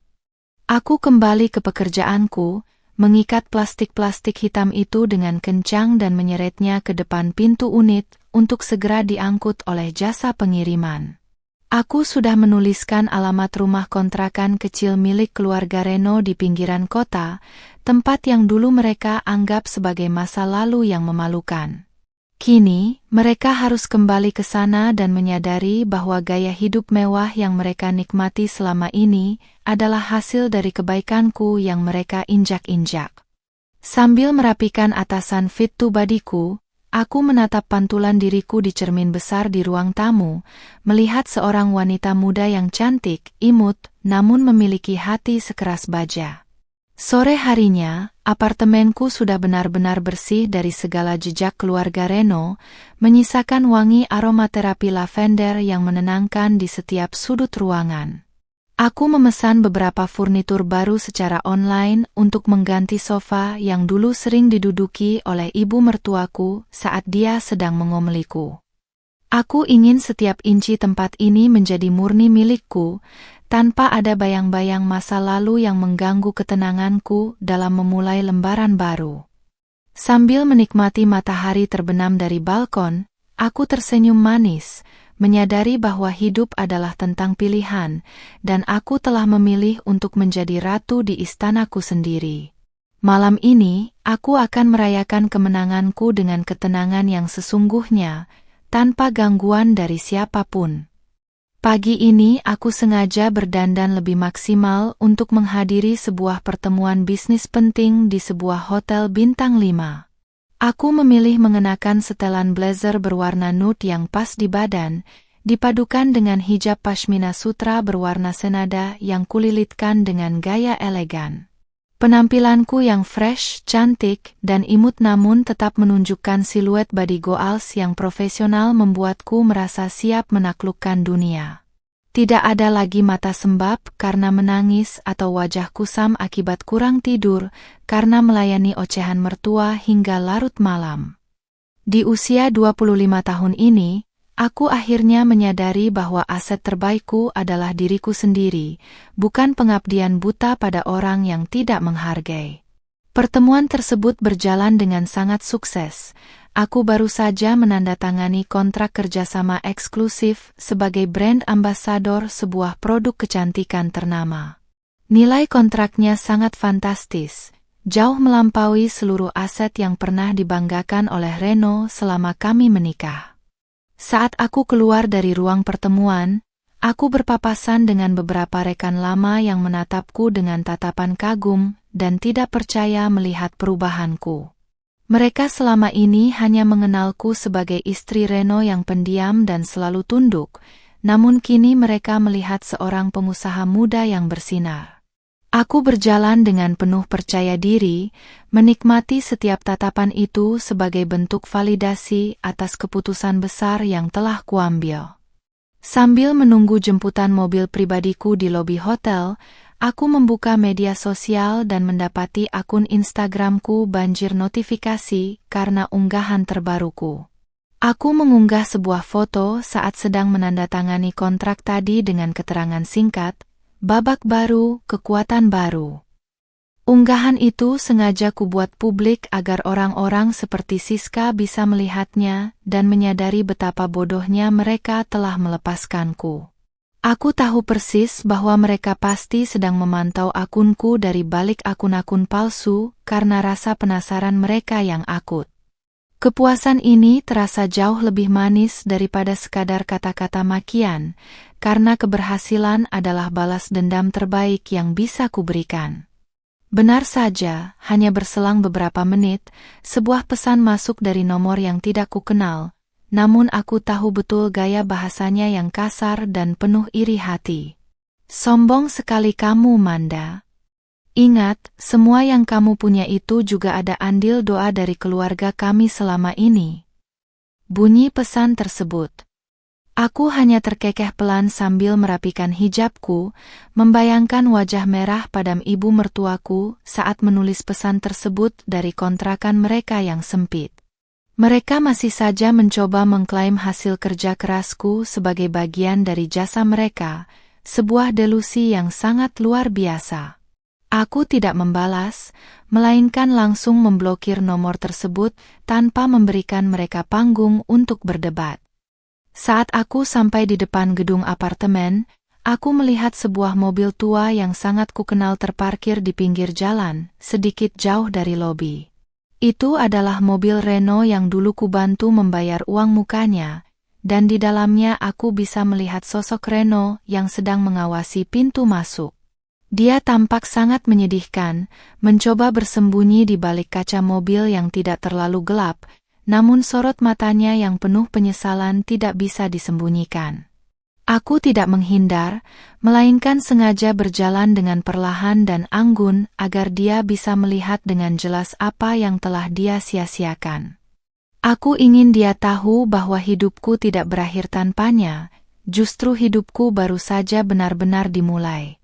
Aku kembali ke pekerjaanku, mengikat plastik-plastik hitam itu dengan kencang dan menyeretnya ke depan pintu unit untuk segera diangkut oleh jasa pengiriman. Aku sudah menuliskan alamat rumah kontrakan kecil milik keluarga Reno di pinggiran kota, tempat yang dulu mereka anggap sebagai masa lalu yang memalukan. Kini, mereka harus kembali ke sana dan menyadari bahwa gaya hidup mewah yang mereka nikmati selama ini adalah hasil dari kebaikanku yang mereka injak-injak. Sambil merapikan atasan fit to bodyku, Aku menatap pantulan diriku di cermin besar di ruang tamu, melihat seorang wanita muda yang cantik, imut, namun memiliki hati sekeras baja. Sore harinya, apartemenku sudah benar-benar bersih dari segala jejak keluarga Reno, menyisakan wangi aromaterapi lavender yang menenangkan di setiap sudut ruangan. Aku memesan beberapa furnitur baru secara online untuk mengganti sofa yang dulu sering diduduki oleh ibu mertuaku saat dia sedang mengomeliku. Aku ingin setiap inci tempat ini menjadi murni milikku, tanpa ada bayang-bayang masa lalu yang mengganggu ketenanganku dalam memulai lembaran baru. Sambil menikmati matahari terbenam dari balkon, aku tersenyum manis, menyadari bahwa hidup adalah tentang pilihan, dan aku telah memilih untuk menjadi ratu di istanaku sendiri. Malam ini, aku akan merayakan kemenanganku dengan ketenangan yang sesungguhnya, tanpa gangguan dari siapapun. Pagi ini aku sengaja berdandan lebih maksimal untuk menghadiri sebuah pertemuan bisnis penting di sebuah hotel bintang 5. Aku memilih mengenakan setelan blazer berwarna nude yang pas di badan, dipadukan dengan hijab pashmina sutra berwarna senada yang kulilitkan dengan gaya elegan. Penampilanku yang fresh, cantik, dan imut namun tetap menunjukkan siluet body goals yang profesional membuatku merasa siap menaklukkan dunia. Tidak ada lagi mata sembab karena menangis atau wajah kusam akibat kurang tidur karena melayani ocehan mertua hingga larut malam. Di usia 25 tahun ini, aku akhirnya menyadari bahwa aset terbaikku adalah diriku sendiri, bukan pengabdian buta pada orang yang tidak menghargai. Pertemuan tersebut berjalan dengan sangat sukses. Aku baru saja menandatangani kontrak kerjasama eksklusif sebagai brand ambassador sebuah produk kecantikan ternama. Nilai kontraknya sangat fantastis, jauh melampaui seluruh aset yang pernah dibanggakan oleh Reno selama kami menikah. Saat aku keluar dari ruang pertemuan, aku berpapasan dengan beberapa rekan lama yang menatapku dengan tatapan kagum dan tidak percaya melihat perubahanku. Mereka selama ini hanya mengenalku sebagai istri Reno yang pendiam dan selalu tunduk, namun kini mereka melihat seorang pengusaha muda yang bersinar. Aku berjalan dengan penuh percaya diri, menikmati setiap tatapan itu sebagai bentuk validasi atas keputusan besar yang telah kuambil. Sambil menunggu jemputan mobil pribadiku di lobi hotel, aku membuka media sosial dan mendapati akun Instagramku banjir notifikasi karena unggahan terbaruku. Aku mengunggah sebuah foto saat sedang menandatangani kontrak tadi dengan keterangan singkat, babak baru, kekuatan baru. Unggahan itu sengaja kubuat publik agar orang-orang seperti Siska bisa melihatnya dan menyadari betapa bodohnya mereka telah melepaskanku. Aku tahu persis bahwa mereka pasti sedang memantau akunku dari balik akun-akun palsu karena rasa penasaran mereka yang akut. Kepuasan ini terasa jauh lebih manis daripada sekadar kata-kata makian, karena keberhasilan adalah balas dendam terbaik yang bisa kuberikan. Benar saja, hanya berselang beberapa menit, sebuah pesan masuk dari nomor yang tidak kukenal. Namun aku tahu betul gaya bahasanya yang kasar dan penuh iri hati. Sombong sekali kamu, Manda. Ingat, semua yang kamu punya itu juga ada andil doa dari keluarga kami selama ini. Bunyi pesan tersebut. Aku hanya terkekeh pelan sambil merapikan hijabku, membayangkan wajah merah padam ibu mertuaku saat menulis pesan tersebut dari kontrakan mereka yang sempit. Mereka masih saja mencoba mengklaim hasil kerja kerasku sebagai bagian dari jasa mereka, sebuah delusi yang sangat luar biasa. Aku tidak membalas, melainkan langsung memblokir nomor tersebut tanpa memberikan mereka panggung untuk berdebat. Saat aku sampai di depan gedung apartemen, aku melihat sebuah mobil tua yang sangat kukenal terparkir di pinggir jalan, sedikit jauh dari lobi. Itu adalah mobil Reno yang dulu kubantu membayar uang mukanya, dan di dalamnya aku bisa melihat sosok Reno yang sedang mengawasi pintu masuk. Dia tampak sangat menyedihkan, mencoba bersembunyi di balik kaca mobil yang tidak terlalu gelap, namun sorot matanya yang penuh penyesalan tidak bisa disembunyikan. Aku tidak menghindar, melainkan sengaja berjalan dengan perlahan dan anggun agar dia bisa melihat dengan jelas apa yang telah dia sia-siakan. Aku ingin dia tahu bahwa hidupku tidak berakhir tanpanya, justru hidupku baru saja benar-benar dimulai.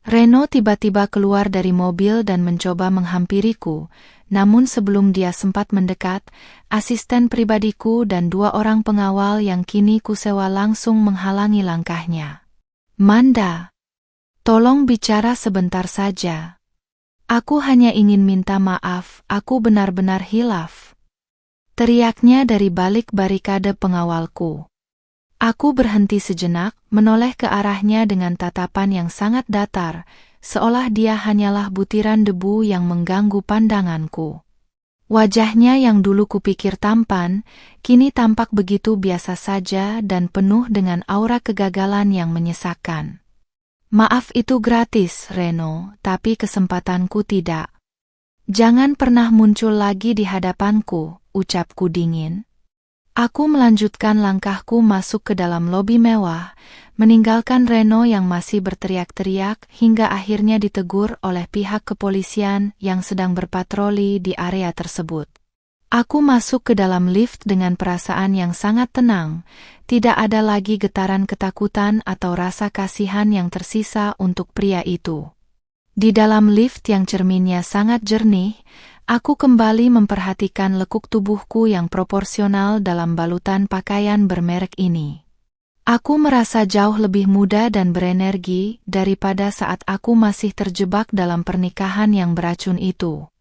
Reno tiba-tiba keluar dari mobil dan mencoba menghampiriku, namun sebelum dia sempat mendekat, asisten pribadiku dan 2 orang pengawal yang kini kusewa langsung menghalangi langkahnya. "Manda, tolong bicara sebentar saja. Aku hanya ingin minta maaf, aku benar-benar hilaf," teriaknya dari balik barikade pengawalku. Aku berhenti sejenak, menoleh ke arahnya dengan tatapan yang sangat datar, seolah dia hanyalah butiran debu yang mengganggu pandanganku. Wajahnya yang dulu kupikir tampan, kini tampak begitu biasa saja dan penuh dengan aura kegagalan yang menyesakkan. "Maaf itu gratis, Reno, tapi kesempatanku tidak. Jangan pernah muncul lagi di hadapanku," ucapku dingin. Aku melanjutkan langkahku masuk ke dalam lobi mewah, meninggalkan Reno yang masih berteriak-teriak hingga akhirnya ditegur oleh pihak kepolisian yang sedang berpatroli di area tersebut. Aku masuk ke dalam lift dengan perasaan yang sangat tenang, tidak ada lagi getaran ketakutan atau rasa kasihan yang tersisa untuk pria itu. Di dalam lift yang cerminnya sangat jernih, aku kembali memperhatikan lekuk tubuhku yang proporsional dalam balutan pakaian bermerek ini. Aku merasa jauh lebih muda dan berenergi daripada saat aku masih terjebak dalam pernikahan yang beracun itu.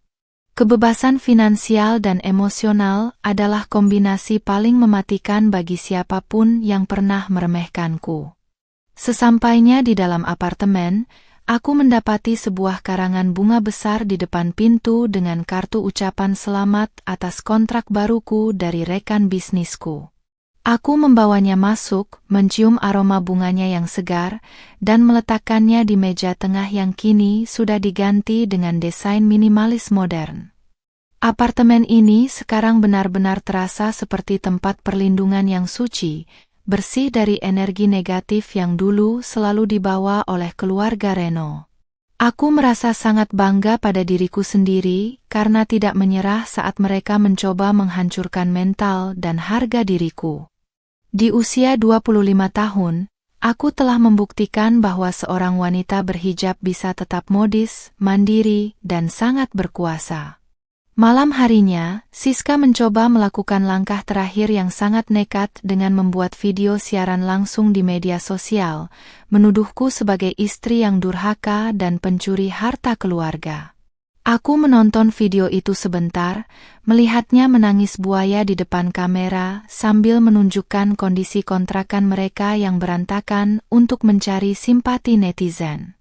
Kebebasan finansial dan emosional adalah kombinasi paling mematikan bagi siapapun yang pernah meremehkanku. Sesampainya di dalam apartemen, aku mendapati sebuah karangan bunga besar di depan pintu dengan kartu ucapan selamat atas kontrak baruku dari rekan bisnisku. Aku membawanya masuk, mencium aroma bunganya yang segar, dan meletakkannya di meja tengah yang kini sudah diganti dengan desain minimalis modern. Apartemen ini sekarang benar-benar terasa seperti tempat perlindungan yang suci, bersih dari energi negatif yang dulu selalu dibawa oleh keluarga Reno. Aku merasa sangat bangga pada diriku sendiri karena tidak menyerah saat mereka mencoba menghancurkan mental dan harga diriku. Di usia 25 tahun, aku telah membuktikan bahwa seorang wanita berhijab bisa tetap modis, mandiri, dan sangat berkuasa. Malam harinya, Siska mencoba melakukan langkah terakhir yang sangat nekat dengan membuat video siaran langsung di media sosial, menuduhku sebagai istri yang durhaka dan pencuri harta keluarga. Aku menonton video itu sebentar, melihatnya menangis buaya di depan kamera sambil menunjukkan kondisi kontrakan mereka yang berantakan untuk mencari simpati netizen.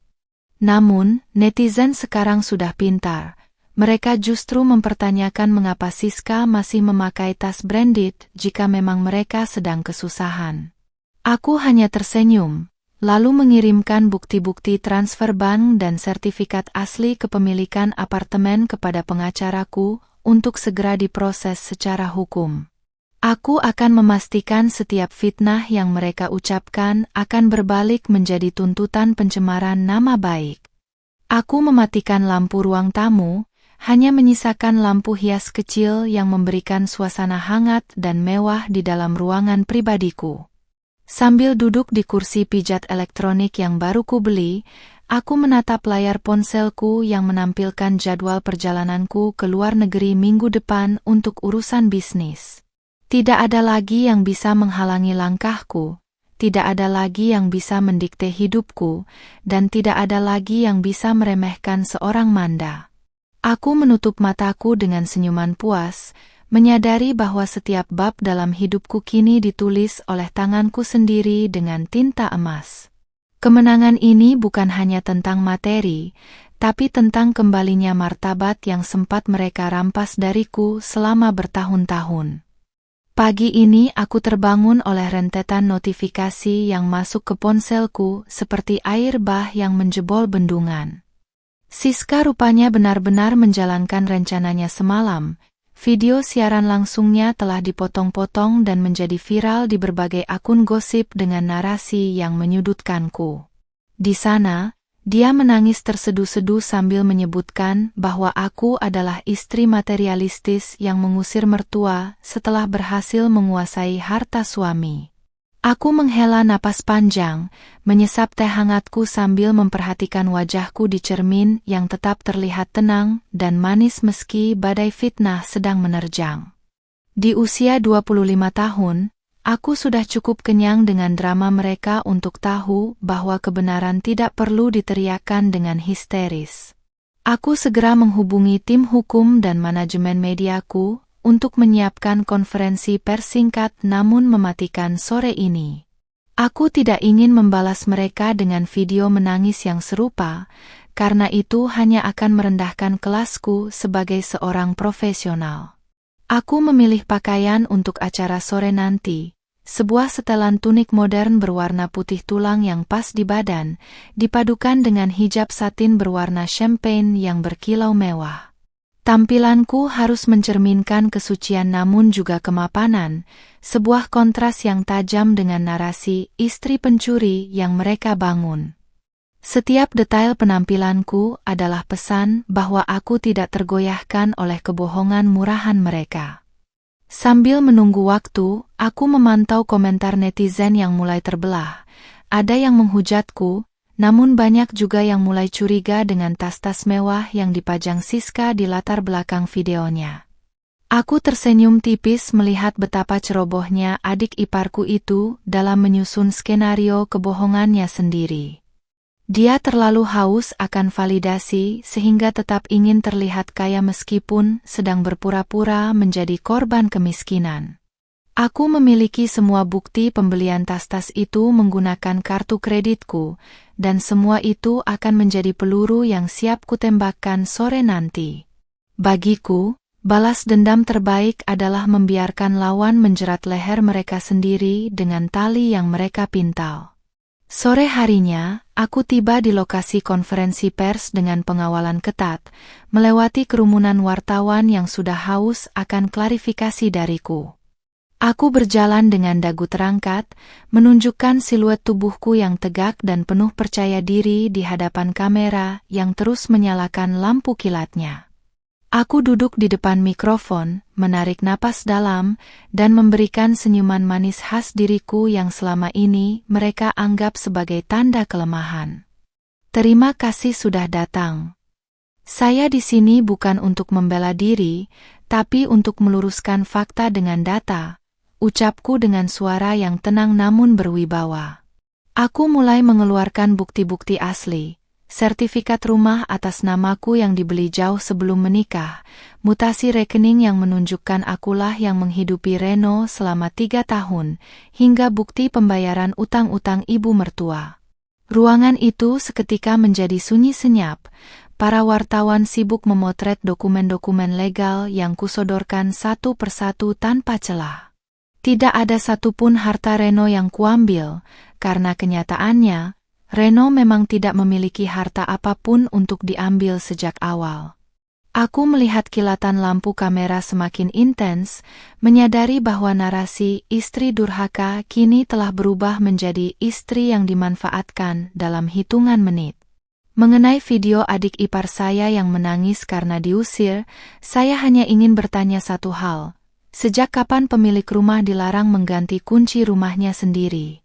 Namun, netizen sekarang sudah pintar. Mereka justru mempertanyakan mengapa Siska masih memakai tas branded jika memang mereka sedang kesusahan. Aku hanya tersenyum, lalu mengirimkan bukti-bukti transfer bank dan sertifikat asli kepemilikan apartemen kepada pengacaraku untuk segera diproses secara hukum. Aku akan memastikan setiap fitnah yang mereka ucapkan akan berbalik menjadi tuntutan pencemaran nama baik. Aku mematikan lampu ruang tamu, hanya menyisakan lampu hias kecil yang memberikan suasana hangat dan mewah di dalam ruangan pribadiku. Sambil duduk di kursi pijat elektronik yang baru kubeli, aku menatap layar ponselku yang menampilkan jadwal perjalananku ke luar negeri minggu depan untuk urusan bisnis. Tidak ada lagi yang bisa menghalangi langkahku, tidak ada lagi yang bisa mendikte hidupku, dan tidak ada lagi yang bisa meremehkan seorang Manda. Aku menutup mataku dengan senyuman puas, menyadari bahwa setiap bab dalam hidupku kini ditulis oleh tanganku sendiri dengan tinta emas. Kemenangan ini bukan hanya tentang materi, tapi tentang kembalinya martabat yang sempat mereka rampas dariku selama bertahun-tahun. Pagi ini aku terbangun oleh rentetan notifikasi yang masuk ke ponselku seperti air bah yang menjebol bendungan. Siska rupanya benar-benar menjalankan rencananya semalam. Video siaran langsungnya telah dipotong-potong dan menjadi viral di berbagai akun gosip dengan narasi yang menyudutkanku. Di sana, dia menangis terseduh-seduh sambil menyebutkan bahwa aku adalah istri materialistis yang mengusir mertua setelah berhasil menguasai harta suami. Aku menghela napas panjang, menyesap teh hangatku sambil memperhatikan wajahku di cermin yang tetap terlihat tenang dan manis meski badai fitnah sedang menerjang. Di usia 25 tahun, aku sudah cukup kenyang dengan drama mereka untuk tahu bahwa kebenaran tidak perlu diteriakkan dengan histeris. Aku segera menghubungi tim hukum dan manajemen mediaku untuk menyiapkan konferensi pers singkat namun mematikan sore ini. Aku tidak ingin membalas mereka dengan video menangis yang serupa, karena itu hanya akan merendahkan kelasku sebagai seorang profesional. Aku memilih pakaian untuk acara sore nanti, sebuah setelan tunik modern berwarna putih tulang yang pas di badan, dipadukan dengan hijab satin berwarna champagne yang berkilau mewah. Tampilanku harus mencerminkan kesucian namun juga kemapanan, sebuah kontras yang tajam dengan narasi istri pencuri yang mereka bangun. Setiap detail penampilanku adalah pesan bahwa aku tidak tergoyahkan oleh kebohongan murahan mereka. Sambil menunggu waktu, aku memantau komentar netizen yang mulai terbelah. Ada yang menghujatku, namun banyak juga yang mulai curiga dengan tas-tas mewah yang dipajang Siska di latar belakang videonya. Aku tersenyum tipis melihat betapa cerobohnya adik iparku itu dalam menyusun skenario kebohongannya sendiri. Dia terlalu haus akan validasi sehingga tetap ingin terlihat kaya meskipun sedang berpura-pura menjadi korban kemiskinan. Aku memiliki semua bukti pembelian tas-tas itu menggunakan kartu kreditku, dan semua itu akan menjadi peluru yang siap kutembakkan sore nanti. Bagiku, balas dendam terbaik adalah membiarkan lawan menjerat leher mereka sendiri dengan tali yang mereka pintal. Sore harinya, aku tiba di lokasi konferensi pers dengan pengawalan ketat, melewati kerumunan wartawan yang sudah haus akan klarifikasi dariku. Aku berjalan dengan dagu terangkat, menunjukkan siluet tubuhku yang tegak dan penuh percaya diri di hadapan kamera yang terus menyalakan lampu kilatnya. Aku duduk di depan mikrofon, menarik napas dalam, dan memberikan senyuman manis khas diriku yang selama ini mereka anggap sebagai tanda kelemahan. Terima kasih sudah datang. Saya di sini bukan untuk membela diri, tapi untuk meluruskan fakta dengan data. Ucapku dengan suara yang tenang namun berwibawa. Aku mulai mengeluarkan bukti-bukti asli, sertifikat rumah atas namaku yang dibeli jauh sebelum menikah, mutasi rekening yang menunjukkan akulah yang menghidupi Reno selama 3 tahun, hingga bukti pembayaran utang-utang ibu mertua. Ruangan itu seketika menjadi sunyi senyap. Para wartawan sibuk memotret dokumen-dokumen legal yang kusodorkan satu persatu tanpa celah. Tidak ada satupun harta Reno yang kuambil, karena kenyataannya, Reno memang tidak memiliki harta apapun untuk diambil sejak awal. Aku melihat kilatan lampu kamera semakin intens, menyadari bahwa narasi istri durhaka kini telah berubah menjadi istri yang dimanfaatkan dalam hitungan menit. Mengenai video adik ipar saya yang menangis karena diusir, saya hanya ingin bertanya satu hal. Sejak kapan pemilik rumah dilarang mengganti kunci rumahnya sendiri?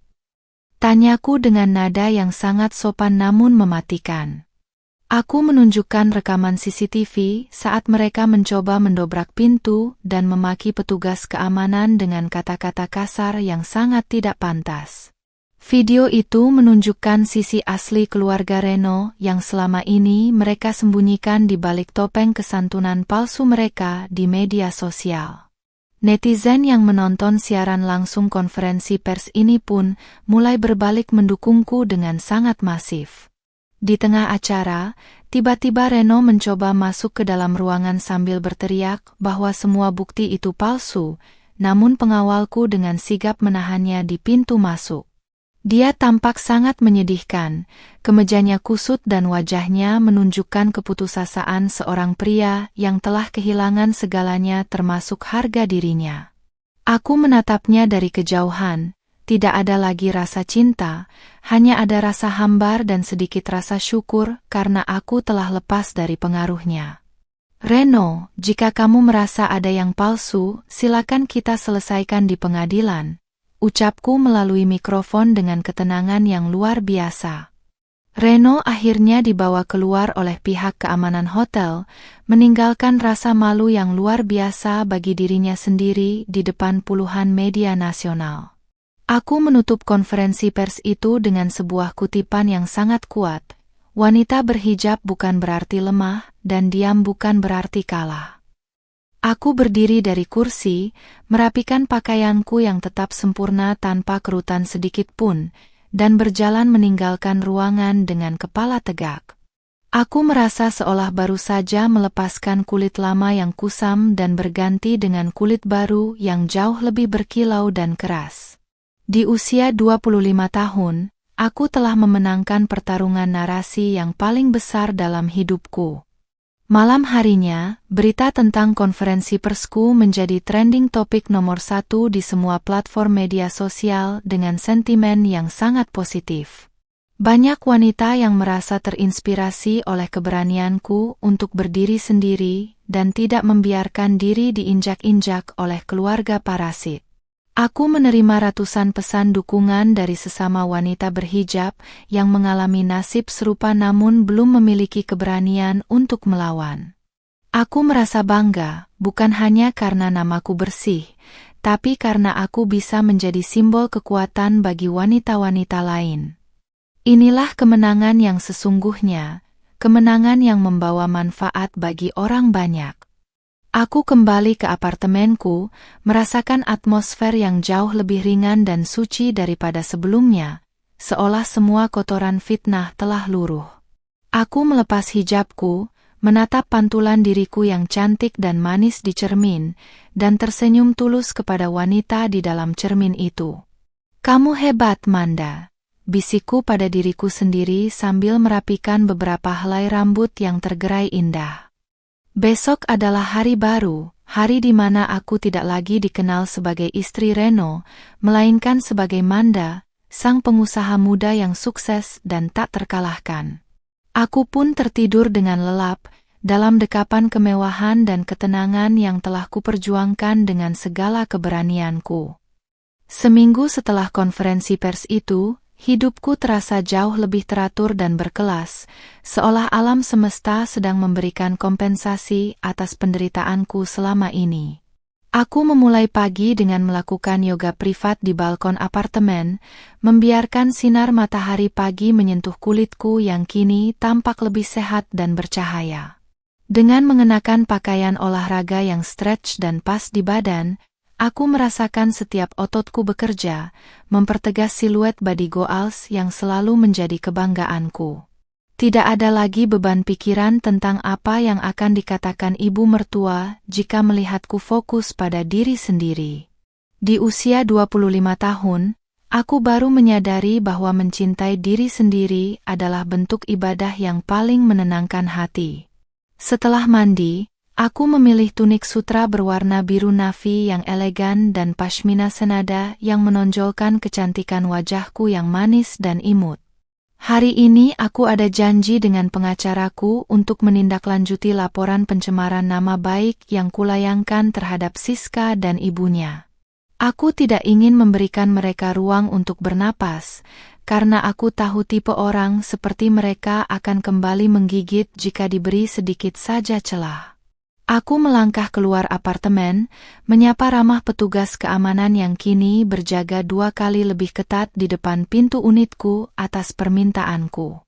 Tanyaku dengan nada yang sangat sopan namun mematikan. Aku menunjukkan rekaman CCTV saat mereka mencoba mendobrak pintu dan memaki petugas keamanan dengan kata-kata kasar yang sangat tidak pantas. Video itu menunjukkan sisi asli keluarga Reno yang selama ini mereka sembunyikan di balik topeng kesantunan palsu mereka di media sosial. Netizen yang menonton siaran langsung konferensi pers ini pun mulai berbalik mendukungku dengan sangat masif. Di tengah acara, tiba-tiba Reno mencoba masuk ke dalam ruangan sambil berteriak bahwa semua bukti itu palsu, namun pengawalku dengan sigap menahannya di pintu masuk. Dia tampak sangat menyedihkan, kemejanya kusut dan wajahnya menunjukkan keputusasaan seorang pria yang telah kehilangan segalanya termasuk harga dirinya. Aku menatapnya dari kejauhan, tidak ada lagi rasa cinta, hanya ada rasa hambar dan sedikit rasa syukur karena aku telah lepas dari pengaruhnya. Reno, jika kamu merasa ada yang palsu, silakan kita selesaikan di pengadilan, ucapku melalui mikrofon dengan ketenangan yang luar biasa. Reno akhirnya dibawa keluar oleh pihak keamanan hotel, meninggalkan rasa malu yang luar biasa bagi dirinya sendiri di depan puluhan media nasional. Aku menutup konferensi pers itu dengan sebuah kutipan yang sangat kuat. Wanita berhijab bukan berarti lemah, dan diam bukan berarti kalah. Aku berdiri dari kursi, merapikan pakaianku yang tetap sempurna tanpa kerutan sedikit pun, dan berjalan meninggalkan ruangan dengan kepala tegak. Aku merasa seolah baru saja melepaskan kulit lama yang kusam dan berganti dengan kulit baru yang jauh lebih berkilau dan keras. Di usia 25 tahun, aku telah memenangkan pertarungan narasi yang paling besar dalam hidupku. Malam harinya, berita tentang konferensi persku menjadi trending topik nomor 1 di semua platform media sosial dengan sentimen yang sangat positif. Banyak wanita yang merasa terinspirasi oleh keberanianku untuk berdiri sendiri dan tidak membiarkan diri diinjak-injak oleh keluarga parasit. Aku menerima ratusan pesan dukungan dari sesama wanita berhijab yang mengalami nasib serupa namun belum memiliki keberanian untuk melawan. Aku merasa bangga, bukan hanya karena namaku bersih, tapi karena aku bisa menjadi simbol kekuatan bagi wanita-wanita lain. Inilah kemenangan yang sesungguhnya, kemenangan yang membawa manfaat bagi orang banyak. Aku kembali ke apartemenku, merasakan atmosfer yang jauh lebih ringan dan suci daripada sebelumnya, seolah semua kotoran fitnah telah luruh. Aku melepas hijabku, menatap pantulan diriku yang cantik dan manis di cermin, dan tersenyum tulus kepada wanita di dalam cermin itu. "Kamu hebat, Manda," bisikku pada diriku sendiri sambil merapikan beberapa helai rambut yang tergerai indah. Besok adalah hari baru, hari di mana aku tidak lagi dikenal sebagai istri Reno, melainkan sebagai Manda, sang pengusaha muda yang sukses dan tak terkalahkan. Aku pun tertidur dengan lelap, dalam dekapan kemewahan dan ketenangan yang telah kuperjuangkan dengan segala keberanianku. Seminggu setelah konferensi pers itu, hidupku terasa jauh lebih teratur dan berkelas, seolah alam semesta sedang memberikan kompensasi atas penderitaanku selama ini. Aku memulai pagi dengan melakukan yoga privat di balkon apartemen, membiarkan sinar matahari pagi menyentuh kulitku yang kini tampak lebih sehat dan bercahaya. Dengan mengenakan pakaian olahraga yang stretch dan pas di badan, aku merasakan setiap ototku bekerja, mempertegas siluet body goals yang selalu menjadi kebanggaanku. Tidak ada lagi beban pikiran tentang apa yang akan dikatakan ibu mertua jika melihatku fokus pada diri sendiri. Di usia 25 tahun, aku baru menyadari bahwa mencintai diri sendiri adalah bentuk ibadah yang paling menenangkan hati. Setelah mandi, aku memilih tunik sutra berwarna biru navy yang elegan dan pashmina senada yang menonjolkan kecantikan wajahku yang manis dan imut. Hari ini aku ada janji dengan pengacaraku untuk menindaklanjuti laporan pencemaran nama baik yang kulayangkan terhadap Siska dan ibunya. Aku tidak ingin memberikan mereka ruang untuk bernapas, karena aku tahu tipe orang seperti mereka akan kembali menggigit jika diberi sedikit saja celah. Aku melangkah keluar apartemen, menyapa ramah petugas keamanan yang kini berjaga 2 kali lebih ketat di depan pintu unitku atas permintaanku.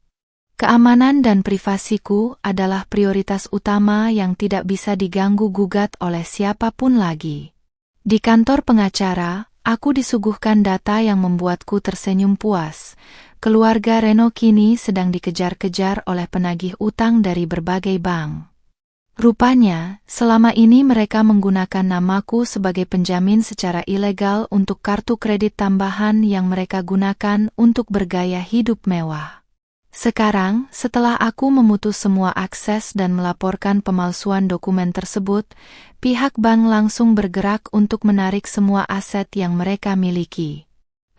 Keamanan dan privasiku adalah prioritas utama yang tidak bisa diganggu-gugat oleh siapapun lagi. Di kantor pengacara, aku disuguhkan data yang membuatku tersenyum puas. Keluarga Reno kini sedang dikejar-kejar oleh penagih utang dari berbagai bank. Rupanya, selama ini mereka menggunakan namaku sebagai penjamin secara ilegal untuk kartu kredit tambahan yang mereka gunakan untuk bergaya hidup mewah. Sekarang, setelah aku memutus semua akses dan melaporkan pemalsuan dokumen tersebut, pihak bank langsung bergerak untuk menarik semua aset yang mereka miliki.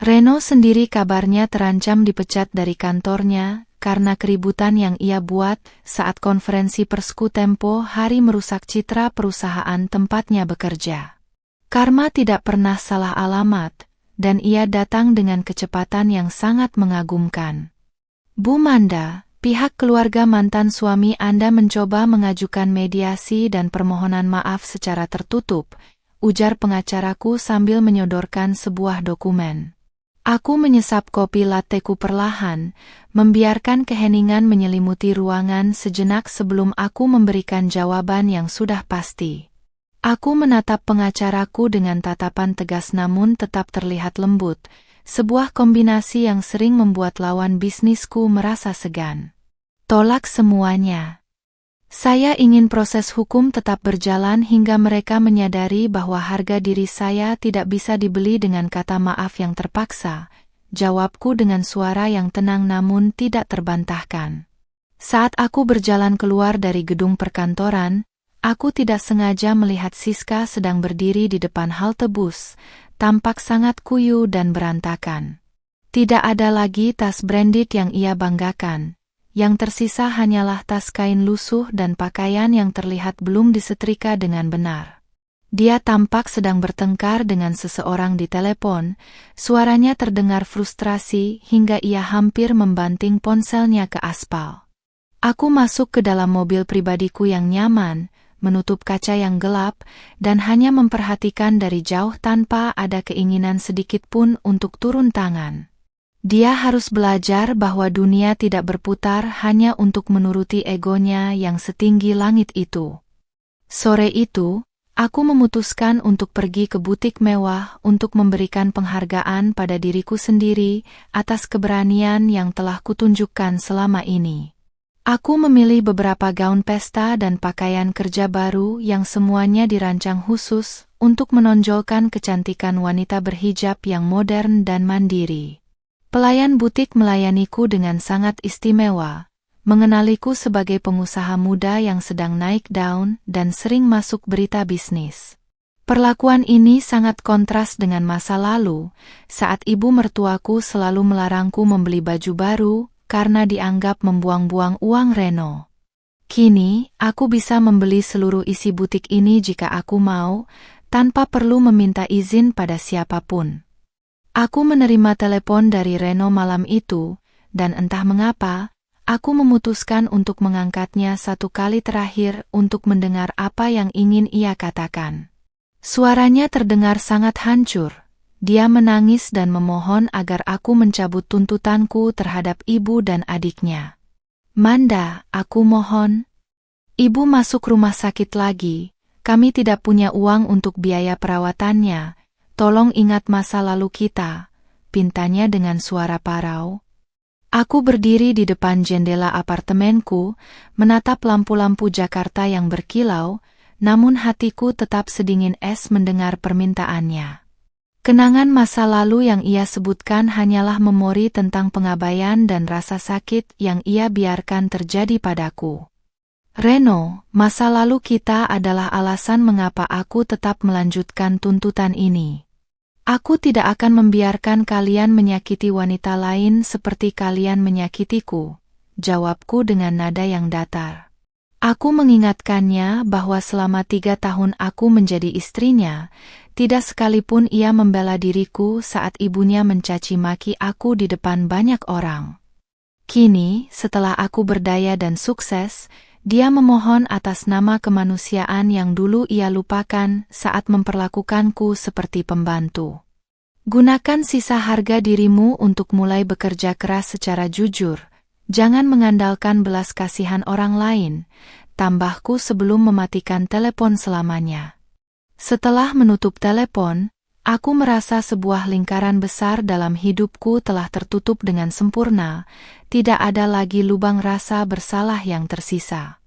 Reno sendiri kabarnya terancam dipecat dari kantornya karena keributan yang ia buat saat konferensi persku tempo hari merusak citra perusahaan tempatnya bekerja. Karma tidak pernah salah alamat, dan ia datang dengan kecepatan yang sangat mengagumkan. Bu Manda, pihak keluarga mantan suami Anda mencoba mengajukan mediasi dan permohonan maaf secara tertutup, ujar pengacaraku sambil menyodorkan sebuah dokumen. Aku menyesap kopi latteku perlahan, membiarkan keheningan menyelimuti ruangan sejenak sebelum aku memberikan jawaban yang sudah pasti. Aku menatap pengacaraku dengan tatapan tegas namun tetap terlihat lembut, sebuah kombinasi yang sering membuat lawan bisnisku merasa segan. Tolak semuanya. Saya ingin proses hukum tetap berjalan hingga mereka menyadari bahwa harga diri saya tidak bisa dibeli dengan kata maaf yang terpaksa, jawabku dengan suara yang tenang namun tidak terbantahkan. Saat aku berjalan keluar dari gedung perkantoran, aku tidak sengaja melihat Siska sedang berdiri di depan halte bus, tampak sangat kuyu dan berantakan. Tidak ada lagi tas branded yang ia banggakan. Yang tersisa hanyalah tas kain lusuh dan pakaian yang terlihat belum disetrika dengan benar. Dia tampak sedang bertengkar dengan seseorang di telepon, suaranya terdengar frustrasi hingga ia hampir membanting ponselnya ke aspal. Aku masuk ke dalam mobil pribadiku yang nyaman, menutup kaca yang gelap, dan hanya memperhatikan dari jauh tanpa ada keinginan sedikit pun untuk turun tangan. Dia harus belajar bahwa dunia tidak berputar hanya untuk menuruti egonya yang setinggi langit itu. Sore itu, aku memutuskan untuk pergi ke butik mewah untuk memberikan penghargaan pada diriku sendiri atas keberanian yang telah kutunjukkan selama ini. Aku memilih beberapa gaun pesta dan pakaian kerja baru yang semuanya dirancang khusus untuk menonjolkan kecantikan wanita berhijab yang modern dan mandiri. Pelayan butik melayaniku dengan sangat istimewa, mengenaliku sebagai pengusaha muda yang sedang naik daun dan sering masuk berita bisnis. Perlakuan ini sangat kontras dengan masa lalu, saat ibu mertuaku selalu melarangku membeli baju baru karena dianggap membuang-buang uang Reno. Kini, aku bisa membeli seluruh isi butik ini jika aku mau, tanpa perlu meminta izin pada siapapun. Aku menerima telepon dari Reno malam itu, dan entah mengapa, aku memutuskan untuk mengangkatnya satu kali terakhir untuk mendengar apa yang ingin ia katakan. Suaranya terdengar sangat hancur. Dia menangis dan memohon agar aku mencabut tuntutanku terhadap ibu dan adiknya. Manda, aku mohon. Ibu masuk rumah sakit lagi, kami tidak punya uang untuk biaya perawatannya. Tolong ingat masa lalu kita, pintanya dengan suara parau. Aku berdiri di depan jendela apartemenku, menatap lampu-lampu Jakarta yang berkilau, namun hatiku tetap sedingin es mendengar permintaannya. Kenangan masa lalu yang ia sebutkan hanyalah memori tentang pengabaian dan rasa sakit yang ia biarkan terjadi padaku. Reno, masa lalu kita adalah alasan mengapa aku tetap melanjutkan tuntutan ini. Aku tidak akan membiarkan kalian menyakiti wanita lain seperti kalian menyakitiku, jawabku dengan nada yang datar. Aku mengingatkannya bahwa selama 3 tahun aku menjadi istrinya, tidak sekalipun ia membela diriku saat ibunya mencaci maki aku di depan banyak orang. Kini, setelah aku berdaya dan sukses, dia memohon atas nama kemanusiaan yang dulu ia lupakan saat memperlakukanku seperti pembantu. Gunakan sisa harga dirimu untuk mulai bekerja keras secara jujur. Jangan mengandalkan belas kasihan orang lain, tambahku sebelum mematikan telepon selamanya. Setelah menutup telepon, aku merasa sebuah lingkaran besar dalam hidupku telah tertutup dengan sempurna, tidak ada lagi lubang rasa bersalah yang tersisa.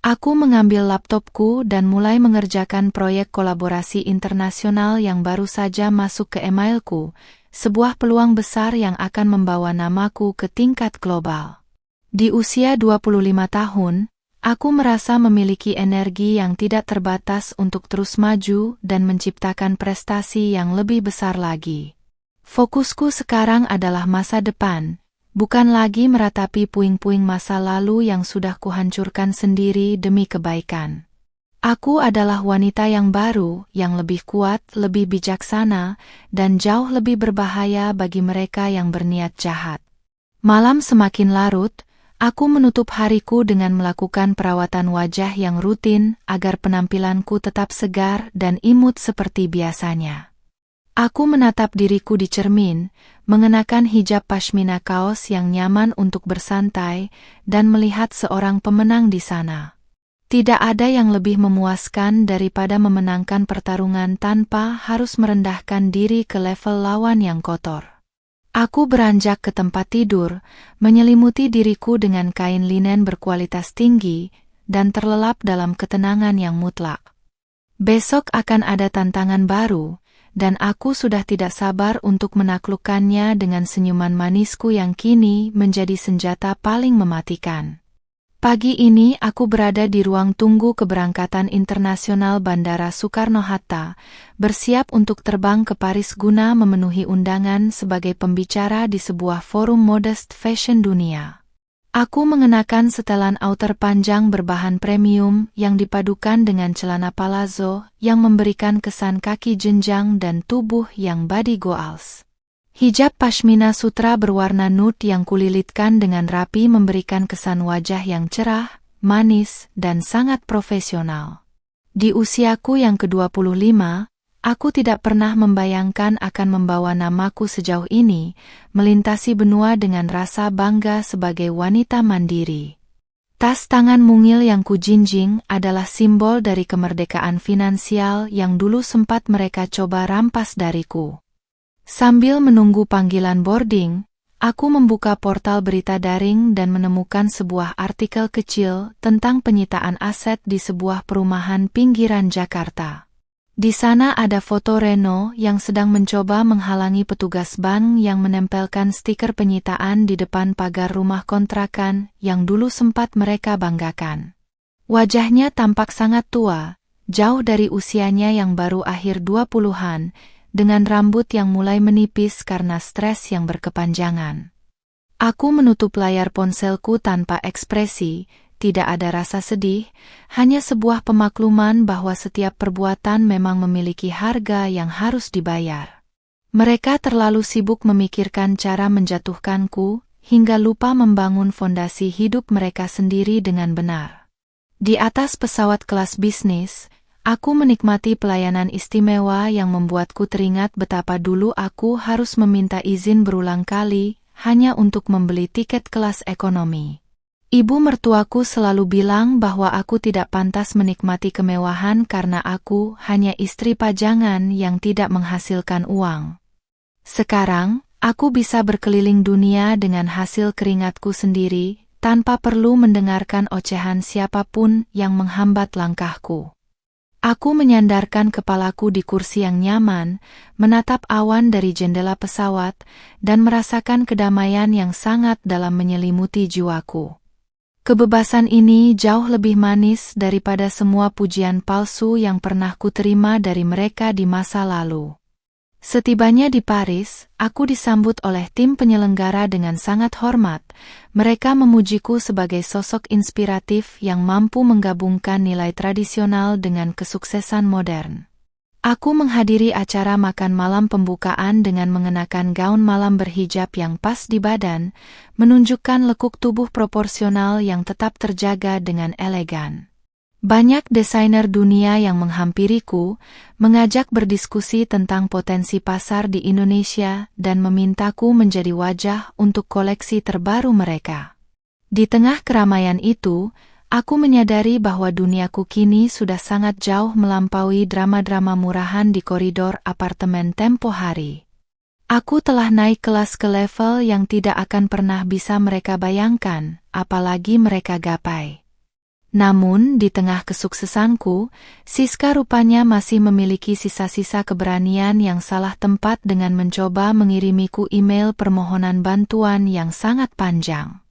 Aku mengambil laptopku dan mulai mengerjakan proyek kolaborasi internasional yang baru saja masuk ke emailku, sebuah peluang besar yang akan membawa namaku ke tingkat global. Di usia 25 tahun, aku merasa memiliki energi yang tidak terbatas untuk terus maju dan menciptakan prestasi yang lebih besar lagi. Fokusku sekarang adalah masa depan, bukan lagi meratapi puing-puing masa lalu yang sudah kuhancurkan sendiri demi kebaikan. Aku adalah wanita yang baru, yang lebih kuat, lebih bijaksana, dan jauh lebih berbahaya bagi mereka yang berniat jahat. Malam semakin larut, aku menutup hariku dengan melakukan perawatan wajah yang rutin agar penampilanku tetap segar dan imut seperti biasanya. Aku menatap diriku di cermin, mengenakan hijab pashmina kaos yang nyaman untuk bersantai, dan melihat seorang pemenang di sana. Tidak ada yang lebih memuaskan daripada memenangkan pertarungan tanpa harus merendahkan diri ke level lawan yang kotor. Aku beranjak ke tempat tidur, menyelimuti diriku dengan kain linen berkualitas tinggi, dan terlelap dalam ketenangan yang mutlak. Besok akan ada tantangan baru, dan aku sudah tidak sabar untuk menaklukkannya dengan senyuman manisku yang kini menjadi senjata paling mematikan. Pagi ini aku berada di ruang tunggu keberangkatan internasional Bandara Soekarno-Hatta, bersiap untuk terbang ke Paris guna memenuhi undangan sebagai pembicara di sebuah forum modest fashion dunia. Aku mengenakan setelan outer panjang berbahan premium yang dipadukan dengan celana palazzo yang memberikan kesan kaki jenjang dan tubuh yang body goals. Hijab pashmina sutra berwarna nude yang kulilitkan dengan rapi memberikan kesan wajah yang cerah, manis, dan sangat profesional. Di usiaku yang ke-25, aku tidak pernah membayangkan akan membawa namaku sejauh ini, melintasi benua dengan rasa bangga sebagai wanita mandiri. Tas tangan mungil yang kujinjing adalah simbol dari kemerdekaan finansial yang dulu sempat mereka coba rampas dariku. Sambil menunggu panggilan boarding, aku membuka portal berita daring dan menemukan sebuah artikel kecil tentang penyitaan aset di sebuah perumahan pinggiran Jakarta. Di sana ada foto Reno yang sedang mencoba menghalangi petugas bank yang menempelkan stiker penyitaan di depan pagar rumah kontrakan yang dulu sempat mereka banggakan. Wajahnya tampak sangat tua, jauh dari usianya yang baru akhir 20-an, dengan rambut yang mulai menipis karena stres yang berkepanjangan. Aku menutup layar ponselku tanpa ekspresi. Tidak ada rasa sedih, hanya sebuah pemakluman bahwa setiap perbuatan memang memiliki harga yang harus dibayar. Mereka terlalu sibuk memikirkan cara menjatuhkanku, hingga lupa membangun fondasi hidup mereka sendiri dengan benar. Di atas pesawat kelas bisnis, aku menikmati pelayanan istimewa yang membuatku teringat betapa dulu aku harus meminta izin berulang kali, hanya untuk membeli tiket kelas ekonomi. Ibu mertuaku selalu bilang bahwa aku tidak pantas menikmati kemewahan karena aku hanya istri pajangan yang tidak menghasilkan uang. Sekarang, aku bisa berkeliling dunia dengan hasil keringatku sendiri, tanpa perlu mendengarkan ocehan siapapun yang menghambat langkahku. Aku menyandarkan kepalaku di kursi yang nyaman, menatap awan dari jendela pesawat, dan merasakan kedamaian yang sangat dalam menyelimuti jiwaku. Kebebasan ini jauh lebih manis daripada semua pujian palsu yang pernah kuterima dari mereka di masa lalu. Setibanya di Paris, aku disambut oleh tim penyelenggara dengan sangat hormat. Mereka memujiku sebagai sosok inspiratif yang mampu menggabungkan nilai tradisional dengan kesuksesan modern. Aku menghadiri acara makan malam pembukaan dengan mengenakan gaun malam berhijab yang pas di badan, menunjukkan lekuk tubuh proporsional yang tetap terjaga dengan elegan. Banyak desainer dunia yang menghampiriku, mengajak berdiskusi tentang potensi pasar di Indonesia dan memintaku menjadi wajah untuk koleksi terbaru mereka. Di tengah keramaian itu, aku menyadari bahwa duniaku kini sudah sangat jauh melampaui drama-drama murahan di koridor apartemen tempo hari. Aku telah naik kelas ke level yang tidak akan pernah bisa mereka bayangkan, apalagi mereka gapai. Namun, di tengah kesuksesanku, Siska rupanya masih memiliki sisa-sisa keberanian yang salah tempat dengan mencoba mengirimiku email permohonan bantuan yang sangat panjang.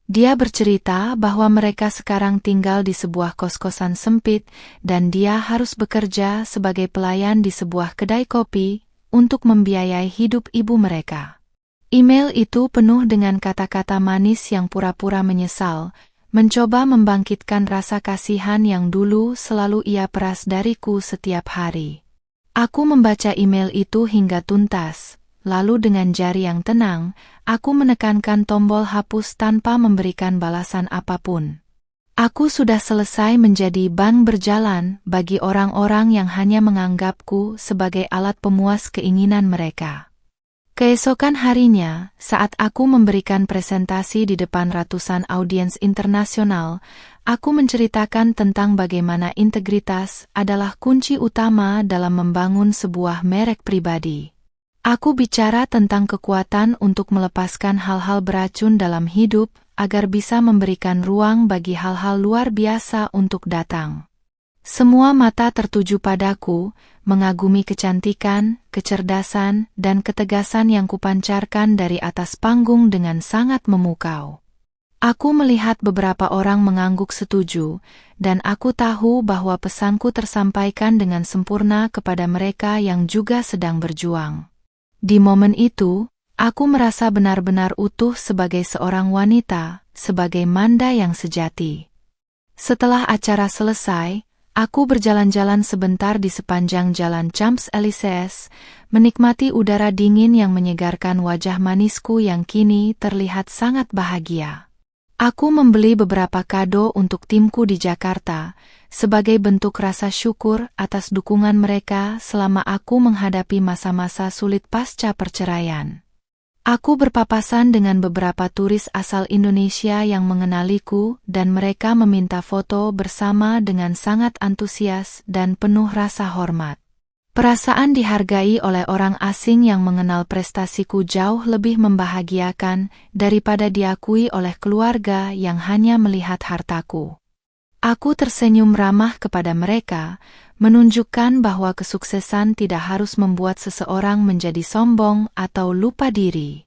Dia bercerita bahwa mereka sekarang tinggal di sebuah kos-kosan sempit dan dia harus bekerja sebagai pelayan di sebuah kedai kopi untuk membiayai hidup ibu mereka. Email itu penuh dengan kata-kata manis yang pura-pura menyesal, mencoba membangkitkan rasa kasihan yang dulu selalu ia peras dariku setiap hari. Aku membaca email itu hingga tuntas, lalu dengan jari yang tenang, aku menekankan tombol hapus tanpa memberikan balasan apapun. Aku sudah selesai menjadi ban berjalan bagi orang-orang yang hanya menganggapku sebagai alat pemuas keinginan mereka. Keesokan harinya, saat aku memberikan presentasi di depan ratusan audiens internasional, aku menceritakan tentang bagaimana integritas adalah kunci utama dalam membangun sebuah merek pribadi. Aku bicara tentang kekuatan untuk melepaskan hal-hal beracun dalam hidup agar bisa memberikan ruang bagi hal-hal luar biasa untuk datang. Semua mata tertuju padaku, mengagumi kecantikan, kecerdasan, dan ketegasan yang kupancarkan dari atas panggung dengan sangat memukau. Aku melihat beberapa orang mengangguk setuju, dan aku tahu bahwa pesanku tersampaikan dengan sempurna kepada mereka yang juga sedang berjuang. Di momen itu, aku merasa benar-benar utuh sebagai seorang wanita, sebagai Manda yang sejati. Setelah acara selesai, aku berjalan-jalan sebentar di sepanjang jalan Champs-Élysées, menikmati udara dingin yang menyegarkan wajah manisku yang kini terlihat sangat bahagia. Aku membeli beberapa kado untuk timku di Jakarta, sebagai bentuk rasa syukur atas dukungan mereka selama aku menghadapi masa-masa sulit pasca perceraian. Aku berpapasan dengan beberapa turis asal Indonesia yang mengenaliku dan mereka meminta foto bersama dengan sangat antusias dan penuh rasa hormat. Perasaan dihargai oleh orang asing yang mengenal prestasiku jauh lebih membahagiakan daripada diakui oleh keluarga yang hanya melihat hartaku. Aku tersenyum ramah kepada mereka, menunjukkan bahwa kesuksesan tidak harus membuat seseorang menjadi sombong atau lupa diri.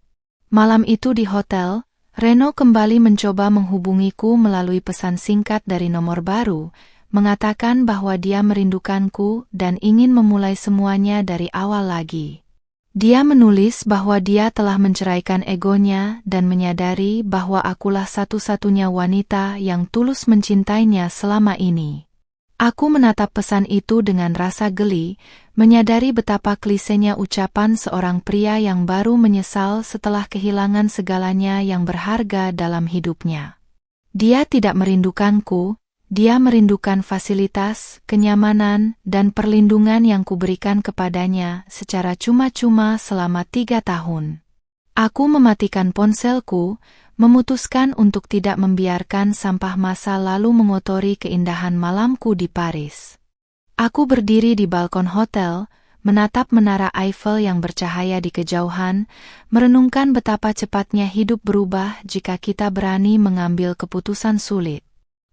Malam itu di hotel, Reno kembali mencoba menghubungiku melalui pesan singkat dari nomor baru, mengatakan bahwa dia merindukanku dan ingin memulai semuanya dari awal lagi. Dia menulis bahwa dia telah menceraikan egonya dan menyadari bahwa akulah satu-satunya wanita yang tulus mencintainya selama ini. Aku menatap pesan itu dengan rasa geli, menyadari betapa klisenya ucapan seorang pria yang baru menyesal setelah kehilangan segalanya yang berharga dalam hidupnya. Dia tidak merindukanku, dia merindukan fasilitas, kenyamanan, dan perlindungan yang kuberikan kepadanya secara cuma-cuma selama 3 tahun. Aku mematikan ponselku, memutuskan untuk tidak membiarkan sampah masa lalu mengotori keindahan malamku di Paris. Aku berdiri di balkon hotel, menatap menara Eiffel yang bercahaya di kejauhan, merenungkan betapa cepatnya hidup berubah jika kita berani mengambil keputusan sulit.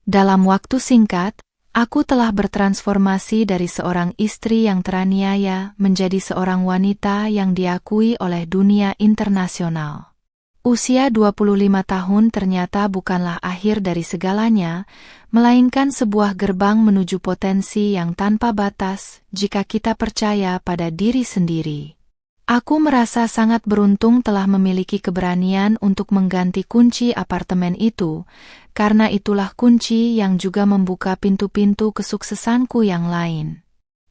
Dalam waktu singkat, aku telah bertransformasi dari seorang istri yang teraniaya menjadi seorang wanita yang diakui oleh dunia internasional. Usia 25 tahun ternyata bukanlah akhir dari segalanya, melainkan sebuah gerbang menuju potensi yang tanpa batas jika kita percaya pada diri sendiri. Aku merasa sangat beruntung telah memiliki keberanian untuk mengganti kunci apartemen itu, karena itulah kunci yang juga membuka pintu-pintu kesuksesanku yang lain.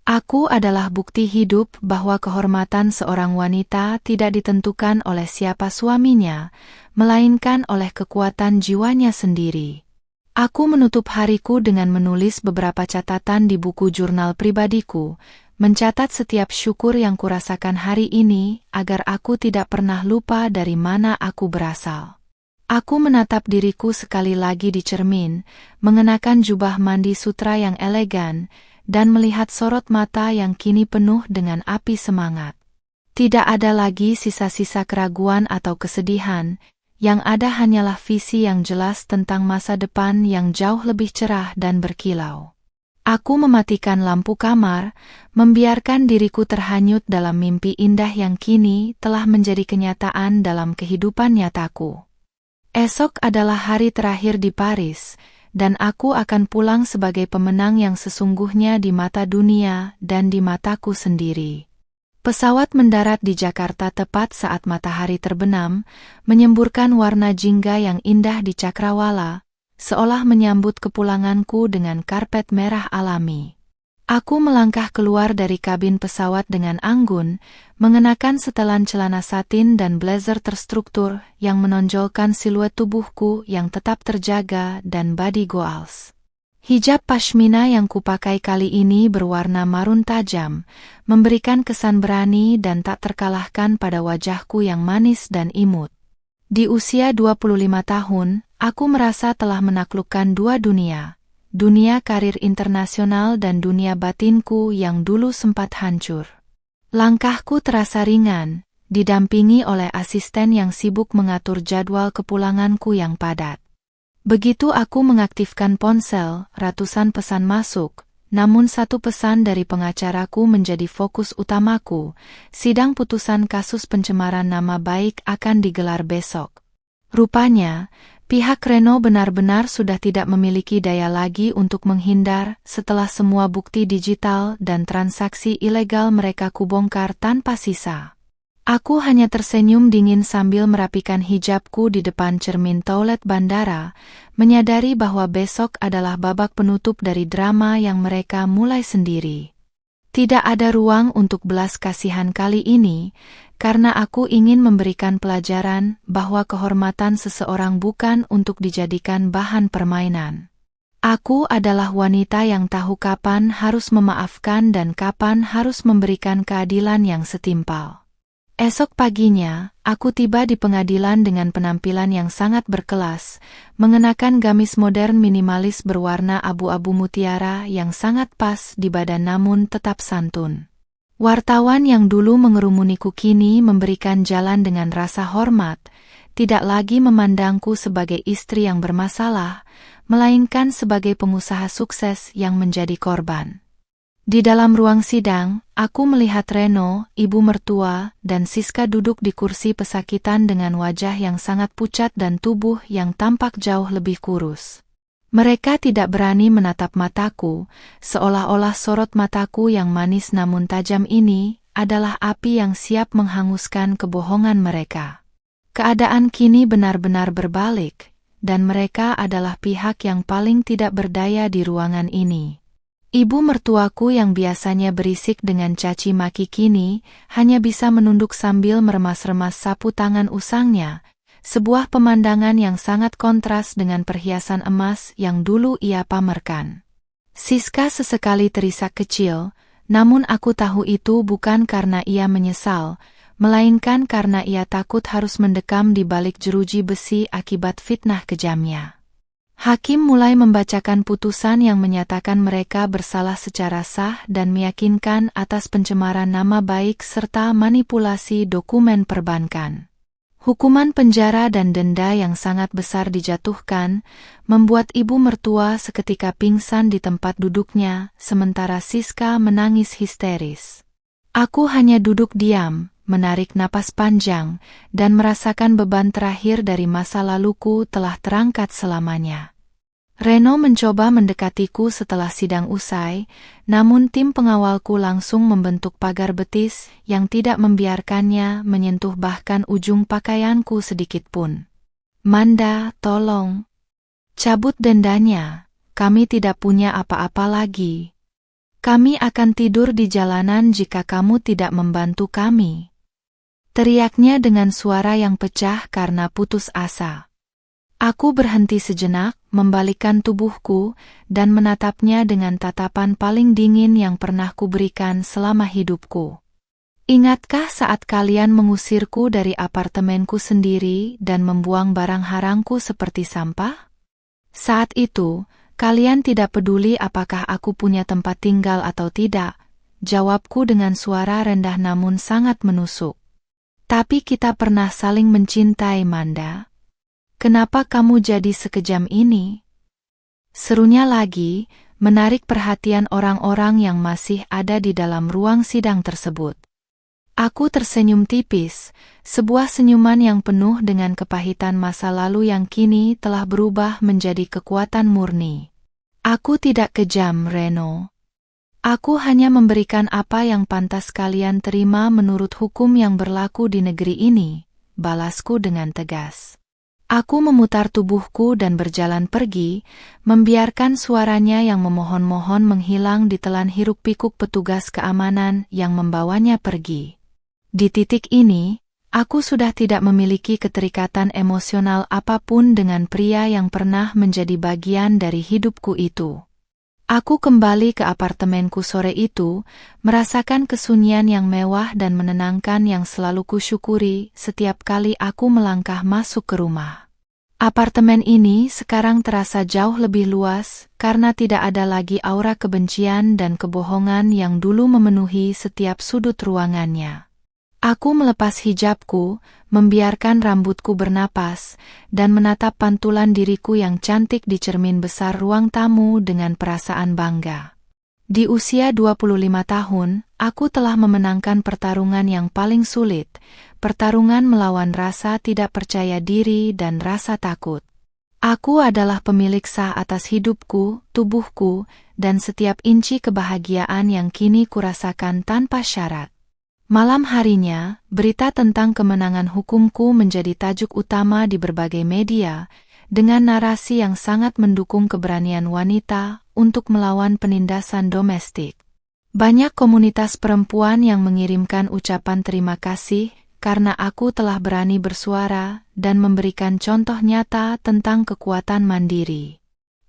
Aku adalah bukti hidup bahwa kehormatan seorang wanita tidak ditentukan oleh siapa suaminya, melainkan oleh kekuatan jiwanya sendiri. Aku menutup hariku dengan menulis beberapa catatan di buku jurnal pribadiku, mencatat setiap syukur yang kurasakan hari ini agar aku tidak pernah lupa dari mana aku berasal. Aku menatap diriku sekali lagi di cermin, mengenakan jubah mandi sutra yang elegan, dan melihat sorot mata yang kini penuh dengan api semangat. Tidak ada lagi sisa-sisa keraguan atau kesedihan, yang ada hanyalah visi yang jelas tentang masa depan yang jauh lebih cerah dan berkilau. Aku mematikan lampu kamar, membiarkan diriku terhanyut dalam mimpi indah yang kini telah menjadi kenyataan dalam kehidupan nyataku. Esok adalah hari terakhir di Paris, dan aku akan pulang sebagai pemenang yang sesungguhnya di mata dunia dan di mataku sendiri. Pesawat mendarat di Jakarta tepat saat matahari terbenam, menyemburkan warna jingga yang indah di cakrawala, seolah menyambut kepulanganku dengan karpet merah alami. Aku melangkah keluar dari kabin pesawat dengan anggun, mengenakan setelan celana satin dan blazer terstruktur yang menonjolkan siluet tubuhku yang tetap terjaga dan body goals. Hijab pashmina yang kupakai kali ini berwarna marun tajam, memberikan kesan berani dan tak terkalahkan pada wajahku yang manis dan imut. Di usia 25 tahun, aku merasa telah menaklukkan dua dunia, dunia karir internasional dan dunia batinku yang dulu sempat hancur. Langkahku terasa ringan, didampingi oleh asisten yang sibuk mengatur jadwal kepulanganku yang padat. Begitu aku mengaktifkan ponsel, ratusan pesan masuk, namun satu pesan dari pengacaraku menjadi fokus utamaku, sidang putusan kasus pencemaran nama baik akan digelar besok. Rupanya, pihak Renault benar-benar sudah tidak memiliki daya lagi untuk menghindar setelah semua bukti digital dan transaksi ilegal mereka kubongkar tanpa sisa. Aku hanya tersenyum dingin sambil merapikan hijabku di depan cermin toilet bandara, menyadari bahwa besok adalah babak penutup dari drama yang mereka mulai sendiri. Tidak ada ruang untuk belas kasihan kali ini, karena aku ingin memberikan pelajaran bahwa kehormatan seseorang bukan untuk dijadikan bahan permainan. Aku adalah wanita yang tahu kapan harus memaafkan dan kapan harus memberikan keadilan yang setimpal. Esok paginya, aku tiba di pengadilan dengan penampilan yang sangat berkelas, mengenakan gamis modern minimalis berwarna abu-abu mutiara yang sangat pas di badan namun tetap santun. Wartawan yang dulu mengerumuniku kini memberikan jalan dengan rasa hormat, tidak lagi memandangku sebagai istri yang bermasalah, melainkan sebagai pengusaha sukses yang menjadi korban. Di dalam ruang sidang, aku melihat Renault, ibu mertua, dan Siska duduk di kursi pesakitan dengan wajah yang sangat pucat dan tubuh yang tampak jauh lebih kurus. Mereka tidak berani menatap mataku, seolah-olah sorot mataku yang manis namun tajam ini adalah api yang siap menghanguskan kebohongan mereka. Keadaan kini benar-benar berbalik, dan mereka adalah pihak yang paling tidak berdaya di ruangan ini. Ibu mertuaku yang biasanya berisik dengan caci maki kini hanya bisa menunduk sambil meremas-remas sapu tangan usangnya, sebuah pemandangan yang sangat kontras dengan perhiasan emas yang dulu ia pamerkan. Siska sesekali terisak kecil, namun aku tahu itu bukan karena ia menyesal, melainkan karena ia takut harus mendekam di balik jeruji besi akibat fitnah kejamnya. Hakim mulai membacakan putusan yang menyatakan mereka bersalah secara sah dan meyakinkan atas pencemaran nama baik serta manipulasi dokumen perbankan. Hukuman penjara dan denda yang sangat besar dijatuhkan, membuat ibu mertua seketika pingsan di tempat duduknya, sementara Siska menangis histeris. Aku hanya duduk diam, menarik napas panjang, dan merasakan beban terakhir dari masa laluku telah terangkat selamanya. Renault mencoba mendekatiku setelah sidang usai, namun tim pengawalku langsung membentuk pagar betis yang tidak membiarkannya menyentuh bahkan ujung pakaianku sedikitpun. "Manda, tolong. Cabut dendanya, kami tidak punya apa-apa lagi. Kami akan tidur di jalanan jika kamu tidak membantu kami," teriaknya dengan suara yang pecah karena putus asa. Aku berhenti sejenak, membalikkan tubuhku, dan menatapnya dengan tatapan paling dingin yang pernah kuberikan selama hidupku. "Ingatkah saat kalian mengusirku dari apartemenku sendiri dan membuang barang harangku seperti sampah? Saat itu, kalian tidak peduli apakah aku punya tempat tinggal atau tidak," jawabku dengan suara rendah namun sangat menusuk. "Tapi kita pernah saling mencintai, Manda. Kenapa kamu jadi sekejam ini? Serunya lagi, menarik perhatian orang-orang yang masih ada di dalam ruang sidang tersebut. Aku tersenyum tipis, sebuah senyuman yang penuh dengan kepahitan masa lalu yang kini telah berubah menjadi kekuatan murni. Aku tidak kejam, Reno. Aku hanya memberikan apa yang pantas kalian terima menurut hukum yang berlaku di negeri ini, balasku dengan tegas. Aku memutar tubuhku dan berjalan pergi, membiarkan suaranya yang memohon-mohon menghilang di telan hiruk-pikuk petugas keamanan yang membawanya pergi. Di titik ini, aku sudah tidak memiliki keterikatan emosional apapun dengan pria yang pernah menjadi bagian dari hidupku itu. Aku kembali ke apartemenku sore itu, merasakan kesunyian yang mewah dan menenangkan yang selalu kusyukuri setiap kali aku melangkah masuk ke rumah. Apartemen ini sekarang terasa jauh lebih luas karena tidak ada lagi aura kebencian dan kebohongan yang dulu memenuhi setiap sudut ruangannya. Aku melepas hijabku, membiarkan rambutku bernapas, dan menatap pantulan diriku yang cantik di cermin besar ruang tamu dengan perasaan bangga. Di usia 25 tahun, aku telah memenangkan pertarungan yang paling sulit, pertarungan melawan rasa tidak percaya diri dan rasa takut. Aku adalah pemilik sah atas hidupku, tubuhku, dan setiap inci kebahagiaan yang kini kurasakan tanpa syarat. Malam harinya, berita tentang kemenangan hukumku menjadi tajuk utama di berbagai media, dengan narasi yang sangat mendukung keberanian wanita untuk melawan penindasan domestik. Banyak komunitas perempuan yang mengirimkan ucapan terima kasih karena aku telah berani bersuara dan memberikan contoh nyata tentang kekuatan mandiri.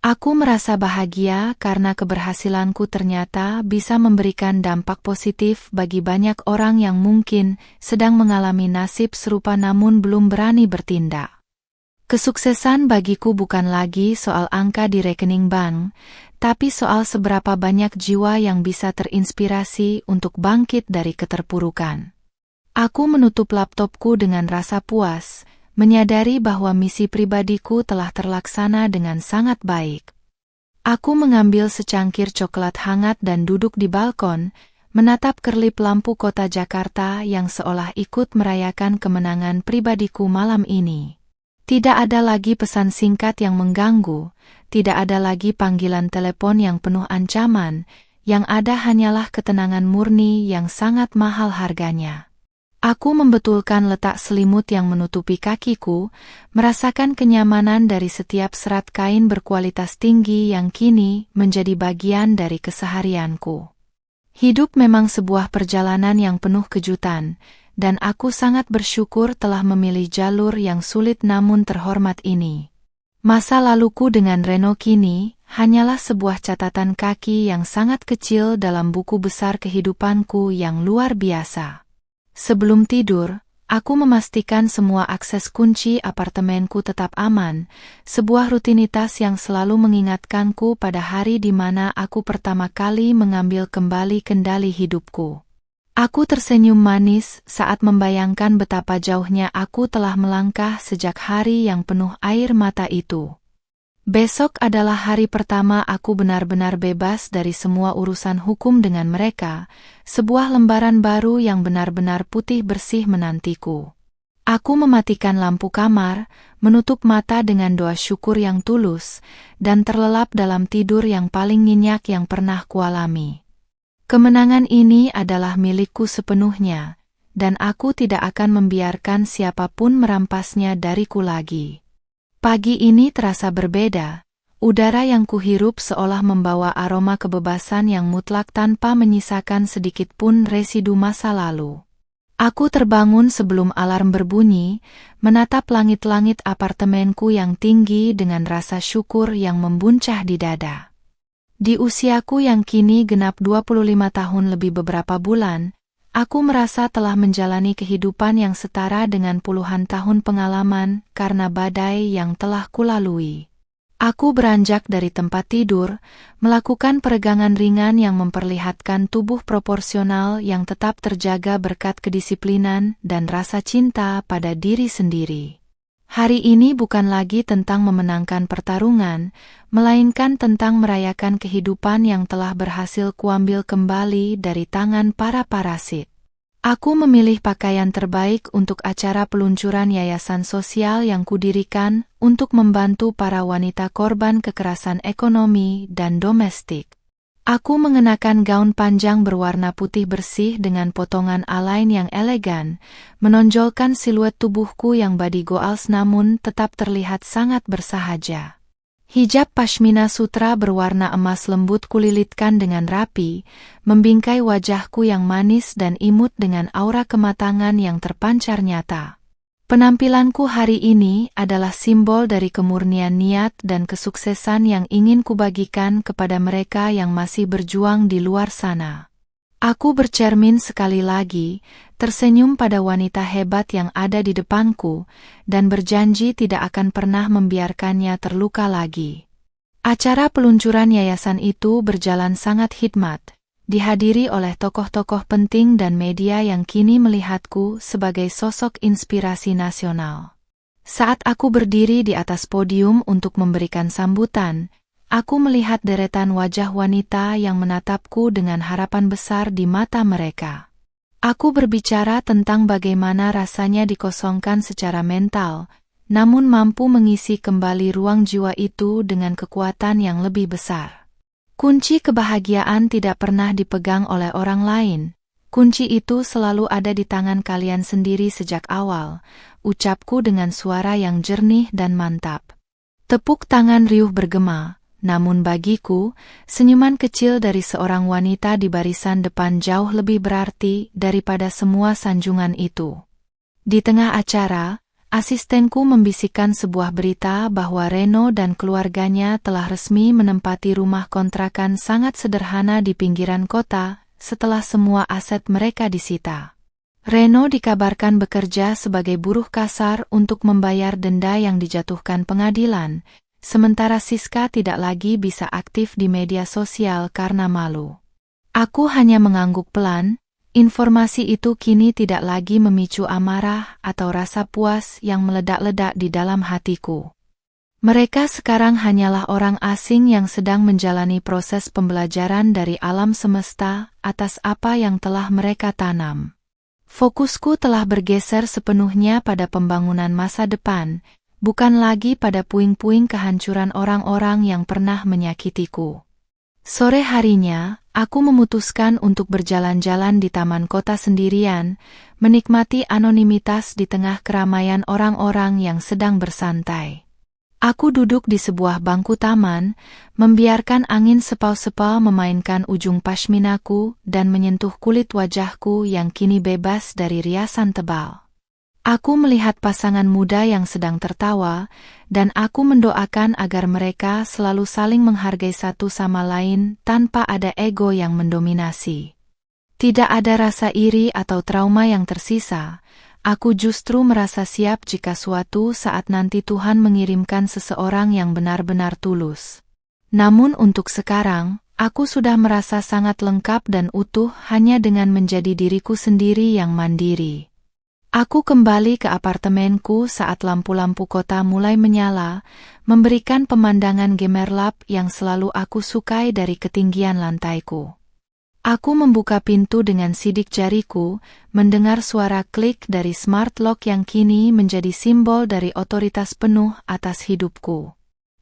Aku merasa bahagia karena keberhasilanku ternyata bisa memberikan dampak positif bagi banyak orang yang mungkin sedang mengalami nasib serupa namun belum berani bertindak. Kesuksesan bagiku bukan lagi soal angka di rekening bank, tapi soal seberapa banyak jiwa yang bisa terinspirasi untuk bangkit dari keterpurukan. Aku menutup laptopku dengan rasa puas, menyadari bahwa misi pribadiku telah terlaksana dengan sangat baik. Aku mengambil secangkir coklat hangat dan duduk di balkon, menatap kerlip lampu kota Jakarta yang seolah ikut merayakan kemenangan pribadiku malam ini. Tidak ada lagi pesan singkat yang mengganggu, tidak ada lagi panggilan telepon yang penuh ancaman, yang ada hanyalah ketenangan murni yang sangat mahal harganya. Aku membetulkan letak selimut yang menutupi kakiku, merasakan kenyamanan dari setiap serat kain berkualitas tinggi yang kini menjadi bagian dari keseharianku. Hidup memang sebuah perjalanan yang penuh kejutan, dan aku sangat bersyukur telah memilih jalur yang sulit namun terhormat ini. Masa laluku dengan Reno kini hanyalah sebuah catatan kaki yang sangat kecil dalam buku besar kehidupanku yang luar biasa. Sebelum tidur, aku memastikan semua akses kunci apartemenku tetap aman, sebuah rutinitas yang selalu mengingatkanku pada hari di mana aku pertama kali mengambil kembali kendali hidupku. Aku tersenyum manis saat membayangkan betapa jauhnya aku telah melangkah sejak hari yang penuh air mata itu. Besok adalah hari pertama aku benar-benar bebas dari semua urusan hukum dengan mereka, sebuah lembaran baru yang benar-benar putih bersih menantiku. Aku mematikan lampu kamar, menutup mata dengan doa syukur yang tulus, dan terlelap dalam tidur yang paling nyenyak yang pernah kualami. Kemenangan ini adalah milikku sepenuhnya, dan aku tidak akan membiarkan siapapun merampasnya dariku lagi. Pagi ini terasa berbeda, udara yang kuhirup seolah membawa aroma kebebasan yang mutlak tanpa menyisakan sedikit pun residu masa lalu. Aku terbangun sebelum alarm berbunyi, menatap langit-langit apartemenku yang tinggi dengan rasa syukur yang membuncah di dada. Di usiaku yang kini genap 25 tahun lebih beberapa bulan, aku merasa telah menjalani kehidupan yang setara dengan puluhan tahun pengalaman karena badai yang telah kulalui. Aku beranjak dari tempat tidur, melakukan peregangan ringan yang memperlihatkan tubuh proporsional yang tetap terjaga berkat kedisiplinan dan rasa cinta pada diri sendiri. Hari ini bukan lagi tentang memenangkan pertarungan, melainkan tentang merayakan kehidupan yang telah berhasil kuambil kembali dari tangan para parasit. Aku memilih pakaian terbaik untuk acara peluncuran yayasan sosial yang kudirikan untuk membantu para wanita korban kekerasan ekonomi dan domestik. Aku mengenakan gaun panjang berwarna putih bersih dengan potongan alain yang elegan, menonjolkan siluet tubuhku yang body goals namun tetap terlihat sangat bersahaja. Hijab pashmina sutra berwarna emas lembut kulilitkan dengan rapi, membingkai wajahku yang manis dan imut dengan aura kematangan yang terpancar nyata. Penampilanku hari ini adalah simbol dari kemurnian niat dan kesuksesan yang ingin kubagikan kepada mereka yang masih berjuang di luar sana. Aku bercermin sekali lagi, tersenyum pada wanita hebat yang ada di depanku, dan berjanji tidak akan pernah membiarkannya terluka lagi. Acara peluncuran yayasan itu berjalan sangat hikmat, dihadiri oleh tokoh-tokoh penting dan media yang kini melihatku sebagai sosok inspirasi nasional. Saat aku berdiri di atas podium untuk memberikan sambutan, aku melihat deretan wajah wanita yang menatapku dengan harapan besar di mata mereka. Aku berbicara tentang bagaimana rasanya dikosongkan secara mental, namun mampu mengisi kembali ruang jiwa itu dengan kekuatan yang lebih besar. Kunci kebahagiaan tidak pernah dipegang oleh orang lain. Kunci itu selalu ada di tangan kalian sendiri sejak awal, ucapku dengan suara yang jernih dan mantap. Tepuk tangan riuh bergema, namun bagiku, senyuman kecil dari seorang wanita di barisan depan jauh lebih berarti daripada semua sanjungan itu. Di tengah acara, asistenku membisikkan sebuah berita bahwa Reno dan keluarganya telah resmi menempati rumah kontrakan sangat sederhana di pinggiran kota setelah semua aset mereka disita. Reno dikabarkan bekerja sebagai buruh kasar untuk membayar denda yang dijatuhkan pengadilan, sementara Siska tidak lagi bisa aktif di media sosial karena malu. Aku hanya mengangguk pelan. Informasi itu kini tidak lagi memicu amarah atau rasa puas yang meledak-ledak di dalam hatiku. Mereka sekarang hanyalah orang asing yang sedang menjalani proses pembelajaran dari alam semesta atas apa yang telah mereka tanam. Fokusku telah bergeser sepenuhnya pada pembangunan masa depan, bukan lagi pada puing-puing kehancuran orang-orang yang pernah menyakitiku. Sore harinya, aku memutuskan untuk berjalan-jalan di taman kota sendirian, menikmati anonimitas di tengah keramaian orang-orang yang sedang bersantai. Aku duduk di sebuah bangku taman, membiarkan angin sepau-sepau memainkan ujung pashminaku dan menyentuh kulit wajahku yang kini bebas dari riasan tebal. Aku melihat pasangan muda yang sedang tertawa, dan aku mendoakan agar mereka selalu saling menghargai satu sama lain tanpa ada ego yang mendominasi. Tidak ada rasa iri atau trauma yang tersisa. Aku justru merasa siap jika suatu saat nanti Tuhan mengirimkan seseorang yang benar-benar tulus. Namun untuk sekarang, aku sudah merasa sangat lengkap dan utuh hanya dengan menjadi diriku sendiri yang mandiri. Aku kembali ke apartemenku saat lampu-lampu kota mulai menyala, memberikan pemandangan gemerlap yang selalu aku sukai dari ketinggian lantaiku. Aku membuka pintu dengan sidik jariku, mendengar suara klik dari smart lock yang kini menjadi simbol dari otoritas penuh atas hidupku.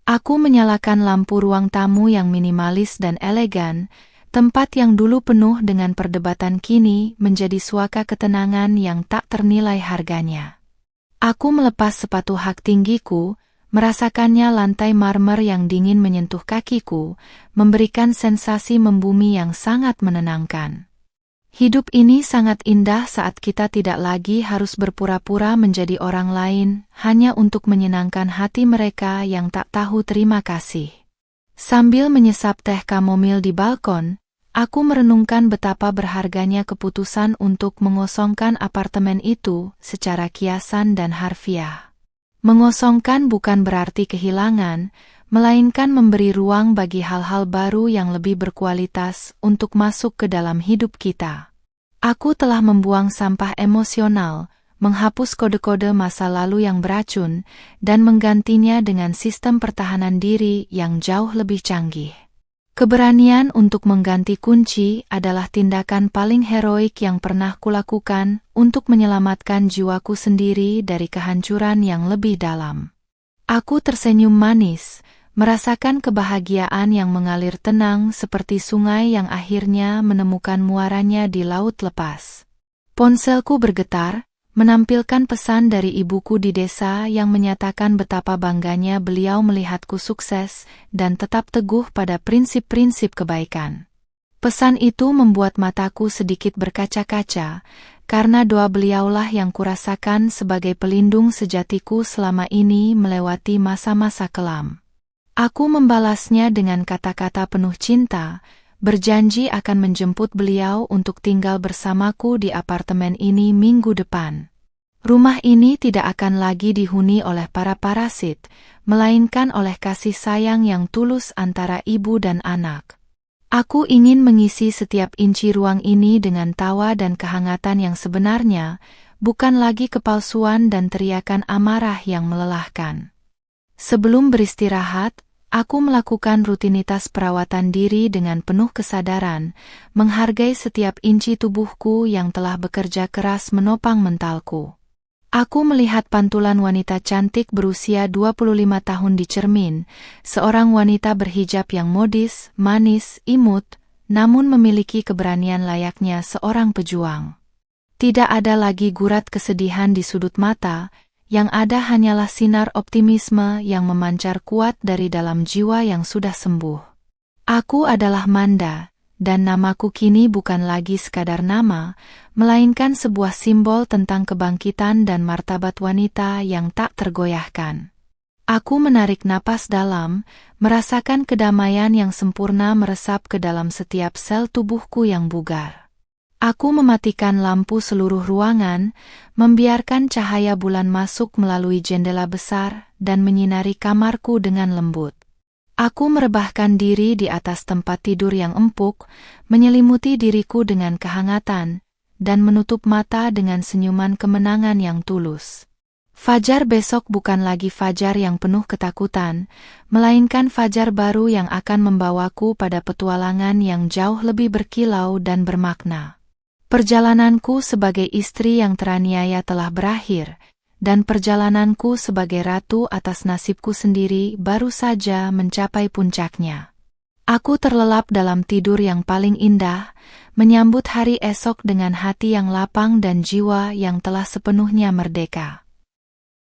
Aku menyalakan lampu ruang tamu yang minimalis dan elegan, tempat yang dulu penuh dengan perdebatan kini menjadi suaka ketenangan yang tak ternilai harganya. Aku melepas sepatu hak tinggiku, merasakannya lantai marmer yang dingin menyentuh kakiku, memberikan sensasi membumi yang sangat menenangkan. Hidup ini sangat indah saat kita tidak lagi harus berpura-pura menjadi orang lain, hanya untuk menyenangkan hati mereka yang tak tahu terima kasih. Sambil menyesap teh kamomil di balkon, aku merenungkan betapa berharganya keputusan untuk mengosongkan apartemen itu secara kiasan dan harfiah. Mengosongkan bukan berarti kehilangan, melainkan memberi ruang bagi hal-hal baru yang lebih berkualitas untuk masuk ke dalam hidup kita. Aku telah membuang sampah emosional, menghapus kode-kode masa lalu yang beracun, dan menggantinya dengan sistem pertahanan diri yang jauh lebih canggih. Keberanian untuk mengganti kunci adalah tindakan paling heroik yang pernah kulakukan untuk menyelamatkan jiwaku sendiri dari kehancuran yang lebih dalam. Aku tersenyum manis, merasakan kebahagiaan yang mengalir tenang seperti sungai yang akhirnya menemukan muaranya di laut lepas. Ponselku bergetar, menampilkan pesan dari ibuku di desa yang menyatakan betapa bangganya beliau melihatku sukses dan tetap teguh pada prinsip-prinsip kebaikan. Pesan itu membuat mataku sedikit berkaca-kaca, karena doa beliaulah yang kurasakan sebagai pelindung sejatiku selama ini melewati masa-masa kelam. Aku membalasnya dengan kata-kata penuh cinta, berjanji akan menjemput beliau untuk tinggal bersamaku di apartemen ini minggu depan. Rumah ini tidak akan lagi dihuni oleh para parasit, melainkan oleh kasih sayang yang tulus antara ibu dan anak. Aku ingin mengisi setiap inci ruang ini dengan tawa dan kehangatan yang sebenarnya, bukan lagi kepalsuan dan teriakan amarah yang melelahkan. Sebelum beristirahat, aku melakukan rutinitas perawatan diri dengan penuh kesadaran, menghargai setiap inci tubuhku yang telah bekerja keras menopang mentalku. Aku melihat pantulan wanita cantik berusia 25 tahun di cermin, seorang wanita berhijab yang modis, manis, imut, namun memiliki keberanian layaknya seorang pejuang. Tidak ada lagi gurat kesedihan di sudut mata, yang ada hanyalah sinar optimisme yang memancar kuat dari dalam jiwa yang sudah sembuh. Aku adalah Manda, dan namaku kini bukan lagi sekadar nama, melainkan sebuah simbol tentang kebangkitan dan martabat wanita yang tak tergoyahkan. Aku menarik napas dalam, merasakan kedamaian yang sempurna meresap ke dalam setiap sel tubuhku yang bugar. Aku mematikan lampu seluruh ruangan, membiarkan cahaya bulan masuk melalui jendela besar dan menyinari kamarku dengan lembut. Aku merebahkan diri di atas tempat tidur yang empuk, menyelimuti diriku dengan kehangatan, dan menutup mata dengan senyuman kemenangan yang tulus. Fajar besok bukan lagi fajar yang penuh ketakutan, melainkan fajar baru yang akan membawaku pada petualangan yang jauh lebih berkilau dan bermakna. Perjalananku sebagai istri yang teraniaya telah berakhir, dan perjalananku sebagai ratu atas nasibku sendiri baru saja mencapai puncaknya. Aku terlelap dalam tidur yang paling indah, menyambut hari esok dengan hati yang lapang dan jiwa yang telah sepenuhnya merdeka.